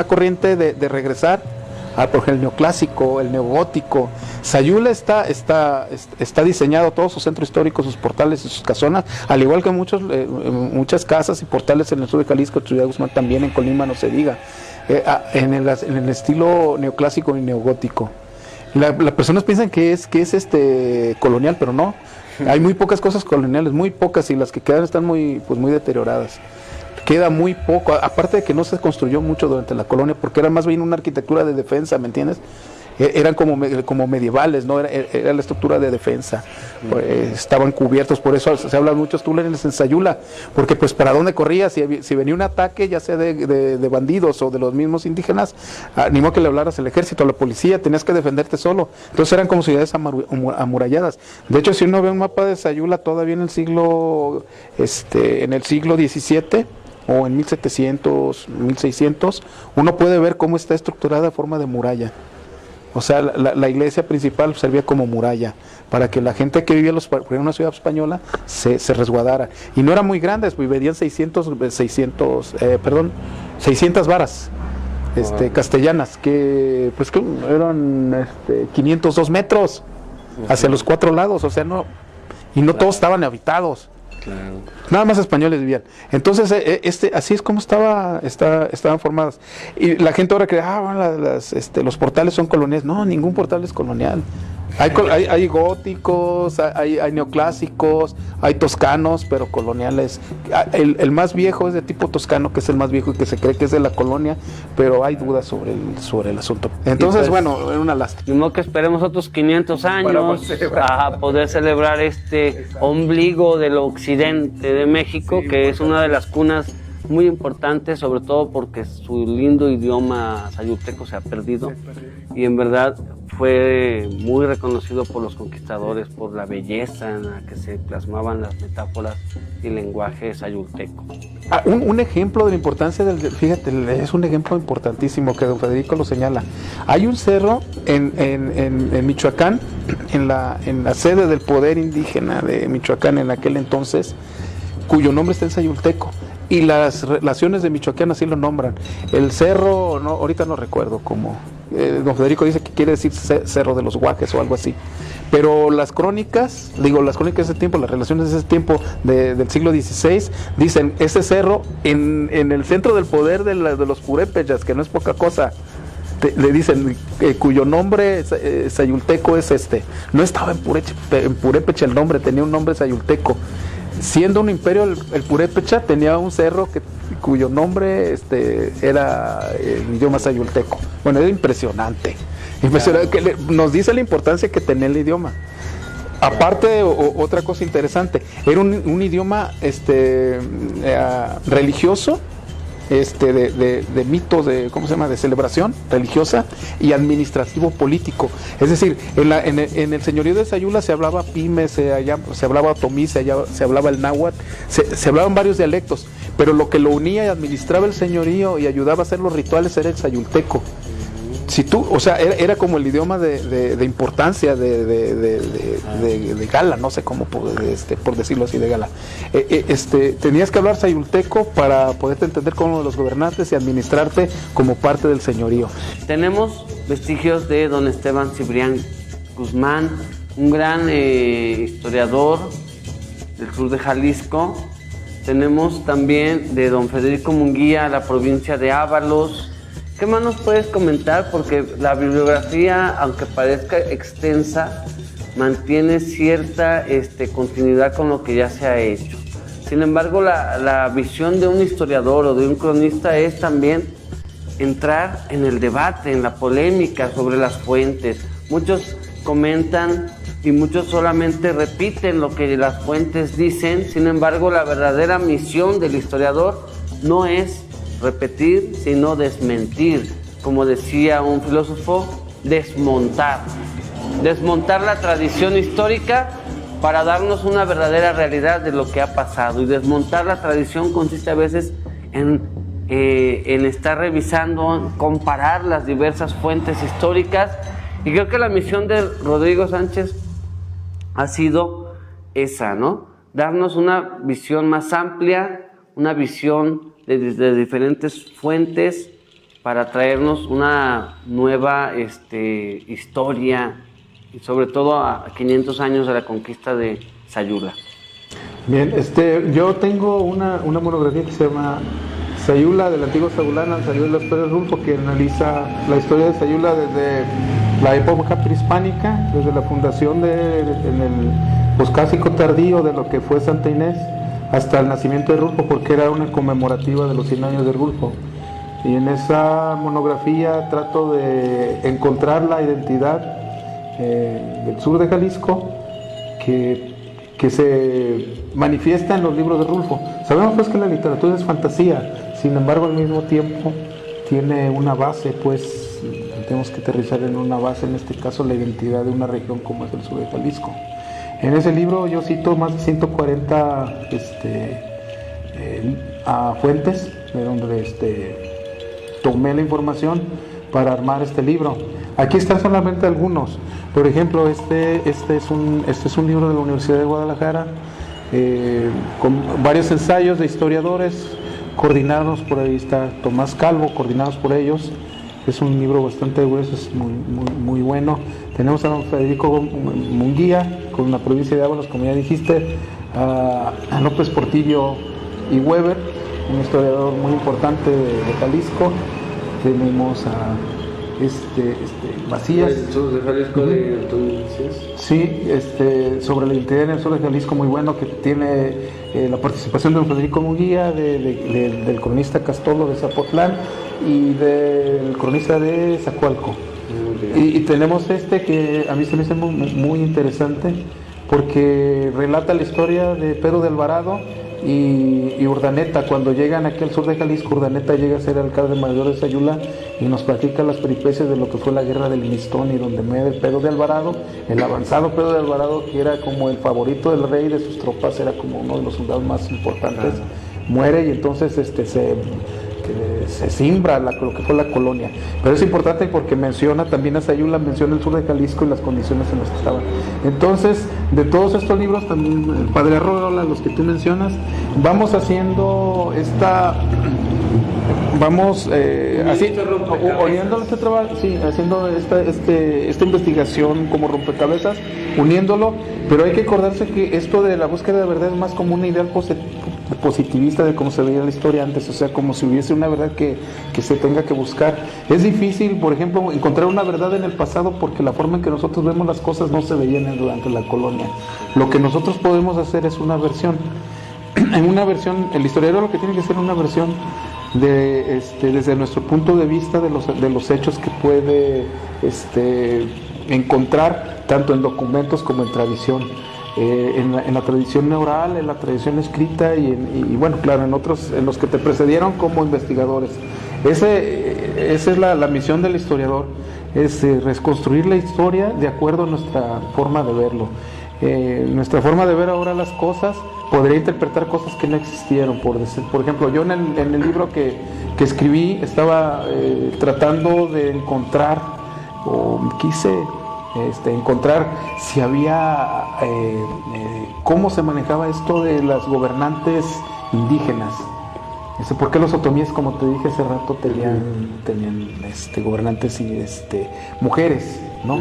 corriente de regresar por ejemplo, el neoclásico, el neogótico. Sayula está diseñado todo su centro histórico, sus portales y sus casonas, al igual que muchas casas y portales en el sur de Jalisco, Ciudad de Guzmán, también en Colima, no se diga, en el estilo neoclásico y neogótico. Las personas piensan que es colonial, pero no. Hay muy pocas cosas coloniales, muy pocas, y las que quedan están muy deterioradas. Queda muy poco, aparte de que no se construyó mucho durante la colonia, porque era más bien una arquitectura de defensa, ¿me entiendes? Eran como medievales, ¿no? Era la estructura de defensa. Estaban cubiertos, por eso se habla de muchos túneles en Sayula, porque pues para dónde corrías, si venía un ataque, ya sea de bandidos o de los mismos indígenas, ni modo que le hablaras al ejército, a la policía, tenías que defenderte solo. Entonces eran como ciudades amuralladas. De hecho, si uno ve un mapa de Sayula todavía en el siglo XVII, o en 1700, 1600, uno puede ver cómo está estructurada de forma de muralla. O sea, la iglesia principal servía como muralla, para que la gente que vivía en una ciudad española se resguardara. Y no eran muy grandes, vivían 600 varas castellanas, que pues eran 502 metros hacia los 4 lados, o sea, no todos estaban habitados. Claro. Nada más españoles vivían. Entonces, así es como estaban formadas. Y la gente ahora cree, los portales son coloniales. No, ningún portal es colonial. Hay góticos, hay neoclásicos, hay toscanos, pero coloniales. El más viejo es de tipo toscano, que es el más viejo y que se cree que es de la colonia, pero hay dudas sobre el asunto. Entonces, pues, bueno, es una lástima. Mismo que esperemos otros 500 años a poder celebrar este ombligo del occidente de México, que es una de las cunas muy importantes, sobre todo porque su lindo idioma sayulteco se ha perdido y en verdad fue muy reconocido por los conquistadores por la belleza en la que se plasmaban las metáforas y lenguaje sayulteco. Un ejemplo de la importancia fíjate, es un ejemplo importantísimo que don Federico lo señala. Hay un cerro en Michoacán, en la sede del poder indígena de Michoacán en aquel entonces, cuyo nombre está en sayulteco. Y las relaciones de Michoacán así lo nombran. El cerro, no, ahorita no recuerdo cómo. Don Federico dice que quiere decir Cerro de los Guajes o algo así. Pero las crónicas de ese tiempo, las relaciones de ese tiempo del siglo XVI, dicen, ese cerro en el centro del poder de los purépechas, que no es poca cosa, le dicen cuyo nombre sayulteco es este. No estaba en purépecha el nombre, tenía un nombre sayulteco. Siendo un imperio el purépecha, tenía un cerro cuyo nombre era en idioma sayulteco. Bueno, era impresionante. Que nos dice la importancia que tenía el idioma. Aparte, otra cosa interesante, era un idioma religioso, de mitos, de celebración religiosa y administrativo político. Es decir, en el señorío de Sayula se hablaba pime, se hablaba otomí, se hablaba el náhuatl, se hablaban varios dialectos, pero lo que lo unía y administraba el señorío y ayudaba a hacer los rituales era el sayulteco. Era como el idioma de importancia, de gala, no sé cómo, por decirlo así, de gala. Tenías que hablar sayulteco para poderte entender con uno de los gobernantes y administrarte como parte del señorío. Tenemos vestigios de don Esteban Cibrián Guzmán, un gran historiador del sur de Jalisco. Tenemos también de don Federico Munguía, la provincia de Ábalos. ¿Qué más nos puedes comentar? Porque la bibliografía, aunque parezca extensa, mantiene cierta continuidad con lo que ya se ha hecho. Sin embargo, la visión de un historiador o de un cronista es también entrar en el debate, en la polémica sobre las fuentes. Muchos comentan y muchos solamente repiten lo que las fuentes dicen. Sin embargo, la verdadera misión del historiador no es repetir, sino desmentir. Como decía un filósofo, desmontar la tradición histórica para darnos una verdadera realidad de lo que ha pasado. Y desmontar la tradición consiste a veces en estar revisando, comparar las diversas fuentes históricas, y creo que la misión de Rodrigo Sánchez ha sido esa, ¿no? Darnos una visión más amplia, una visión de diferentes fuentes para traernos una nueva historia, y sobre todo a 500 años de la conquista de Sayula. Bien, yo tengo una monografía que se llama Sayula, de la antigua Sayulana, Sayula Pérez Rulfo, que analiza la historia de Sayula desde la época prehispánica, desde la fundación en el posclásico tardío de lo que fue Santa Inés, hasta el nacimiento de Rulfo, porque era una conmemorativa de los 100 años de Rulfo. Y en esa monografía trato de encontrar la identidad del sur de Jalisco que se manifiesta en los libros de Rulfo. Sabemos pues que la literatura es fantasía, sin embargo al mismo tiempo tiene una base, pues tenemos que aterrizar en una base, en este caso la identidad de una región como es el sur de Jalisco. En ese libro yo cito más de 140 fuentes de donde tomé la información para armar este libro. Aquí están solamente algunos. Por ejemplo, este es un libro de la Universidad de Guadalajara con varios ensayos de historiadores coordinados por ahí está Tomás Calvo, coordinados por ellos. Es un libro bastante grueso, es muy bueno. Tenemos a don Federico Munguía con la provincia de Ábalos, como ya dijiste, a López Portillo y Weber, un historiador muy importante de Jalisco. Tenemos Macías. El sur de Jalisco de Antonio Macías. Sí, sobre la identidad en el sur de Jalisco, muy bueno, que tiene la participación de don Federico Munguía, del cronista Castolo de Zapotlán y del cronista de Zacualco. Y tenemos que a mí se me hace muy, muy interesante porque relata la historia de Pedro de Alvarado y Urdaneta. Cuando llegan aquí al sur de Jalisco, Urdaneta llega a ser alcalde mayor de Sayula y nos platica las peripecias de lo que fue la guerra del Mistón, y donde muere Pedro de Alvarado, el avanzado Pedro de Alvarado, que era como el favorito del rey, de sus tropas, era como uno de los soldados más importantes, muere, y entonces se simbra lo que fue la colonia. Pero es importante porque menciona también a Sayula, menciona el sur de Jalisco y las condiciones en las que estaban. Entonces, de todos estos libros, también el padre Arrola, los que tú mencionas, vamos haciendo uniendo este trabajo, sí, haciendo esta investigación como rompecabezas, uniéndolo, pero hay que acordarse que esto de la búsqueda de verdad es más como un ideal positivista de cómo se veía la historia antes, o sea, como si hubiese una verdad que se tenga que buscar. Es difícil, por ejemplo, encontrar una verdad en el pasado porque la forma en que nosotros vemos las cosas no se veían durante la colonia. Lo que nosotros podemos hacer es una versión. En una versión, el historiador lo que tiene que ser una versión desde nuestro punto de vista de los hechos que puede encontrar tanto en documentos como en tradición, en la tradición oral, en la tradición escrita y bueno, claro, en los que te precedieron como investigadores. Esa es la misión del historiador, es reconstruir la historia de acuerdo a nuestra forma de verlo. Nuestra forma de ver ahora las cosas podría interpretar cosas que no existieron. Por ejemplo, yo en el libro que escribí estaba tratando de encontrar, o quise encontrar si había cómo se manejaba esto de las gobernantes indígenas. ¿Por qué los otomíes, como te dije hace rato, tenían gobernantes y mujeres, ¿no?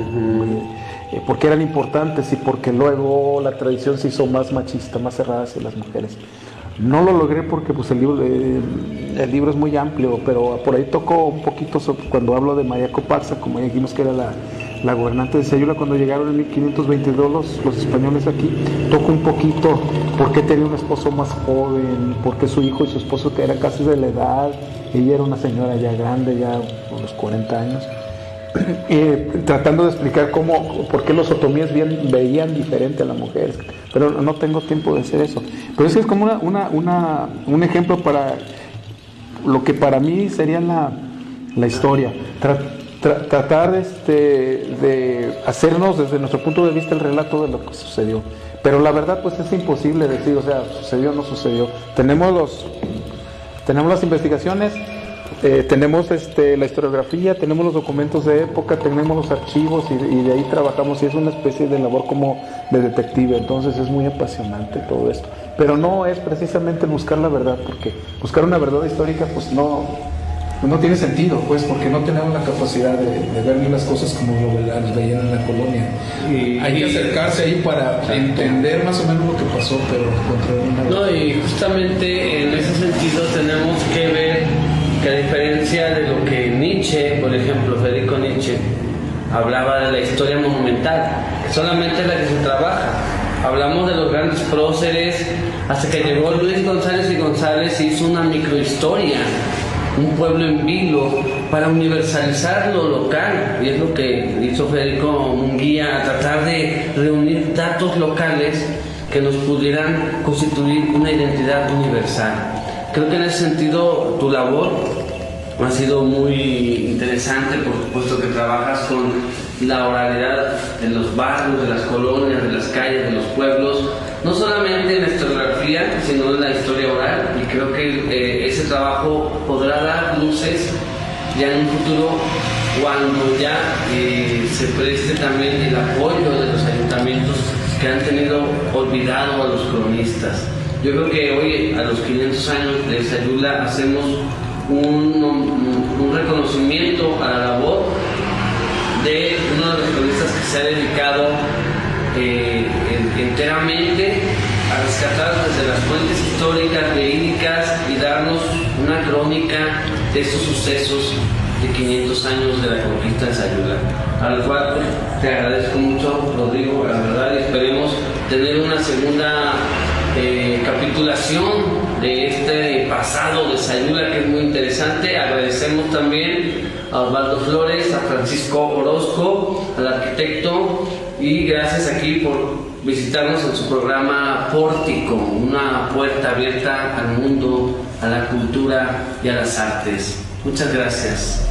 Porque eran importantes y porque luego la tradición se hizo más machista, más cerrada hacia las mujeres. No lo logré porque pues el libro es muy amplio, pero por ahí tocó un poquito cuando hablo de María Copaxa, como ya dijimos que era la gobernante de Sayula cuando llegaron en 1522 los españoles aquí. Toco un poquito por qué tenía un esposo más joven, por qué su hijo y su esposo, que eran casi de la edad, ella era una señora ya grande, ya por los 40 años. Tratando de explicar por qué los otomíes veían diferente a las mujeres, pero no tengo tiempo de hacer eso. Pero es como un ejemplo para lo que para mí sería la historia. Tratar de hacernos desde nuestro punto de vista el relato de lo que sucedió. Pero la verdad pues es imposible decir, o sea, sucedió o no sucedió. Tenemos las investigaciones, tenemos la historiografía, tenemos los documentos de época, tenemos los archivos y de ahí trabajamos, y es una especie de labor como de detective. Entonces es muy apasionante todo esto, pero no es precisamente buscar la verdad, porque buscar una verdad histórica pues no tiene sentido, pues, porque no tenemos la capacidad de ver las cosas como las veían en la colonia. Hay que acercarse ahí para entender más o menos lo que pasó, pero encontrar una... No, y justamente en ese sentido tenemos que ver que, a diferencia de lo que Nietzsche, por ejemplo, Federico Nietzsche, hablaba de la historia monumental, que solamente es la que se trabaja. Hablamos de los grandes próceres, hasta que llegó Luis González y González hizo una microhistoria, un pueblo en vilo, para universalizar lo local, y es lo que hizo Federico Munguía, tratar de reunir datos locales que nos pudieran constituir una identidad universal. Creo que en ese sentido tu labor ha sido muy interesante, por supuesto que trabajas con la oralidad de los barrios, de las colonias, de las calles, de los pueblos, no solamente en la historiografía, sino en la historia oral, y creo que ese trabajo podrá dar luces ya en un futuro, cuando ya se preste también el apoyo de los ayuntamientos que han tenido olvidado a los cronistas. Yo creo que hoy, a los 500 años de Sayula, hacemos un reconocimiento a la labor de uno de los cronistas que se ha dedicado enteramente a rescatar desde las fuentes históricas, verídicas, y darnos una crónica de estos sucesos de 500 años de la conquista de Sayula, al cual te agradezco mucho, Rodrigo, la verdad, y esperemos tener una segunda capitulación de este pasado de Sayula, que es muy interesante. Agradecemos también a Osvaldo Flores, a Francisco Orozco, al arquitecto, y gracias aquí por visitarnos en su programa Pórtico, una puerta abierta al mundo, a la cultura y a las artes. Muchas gracias.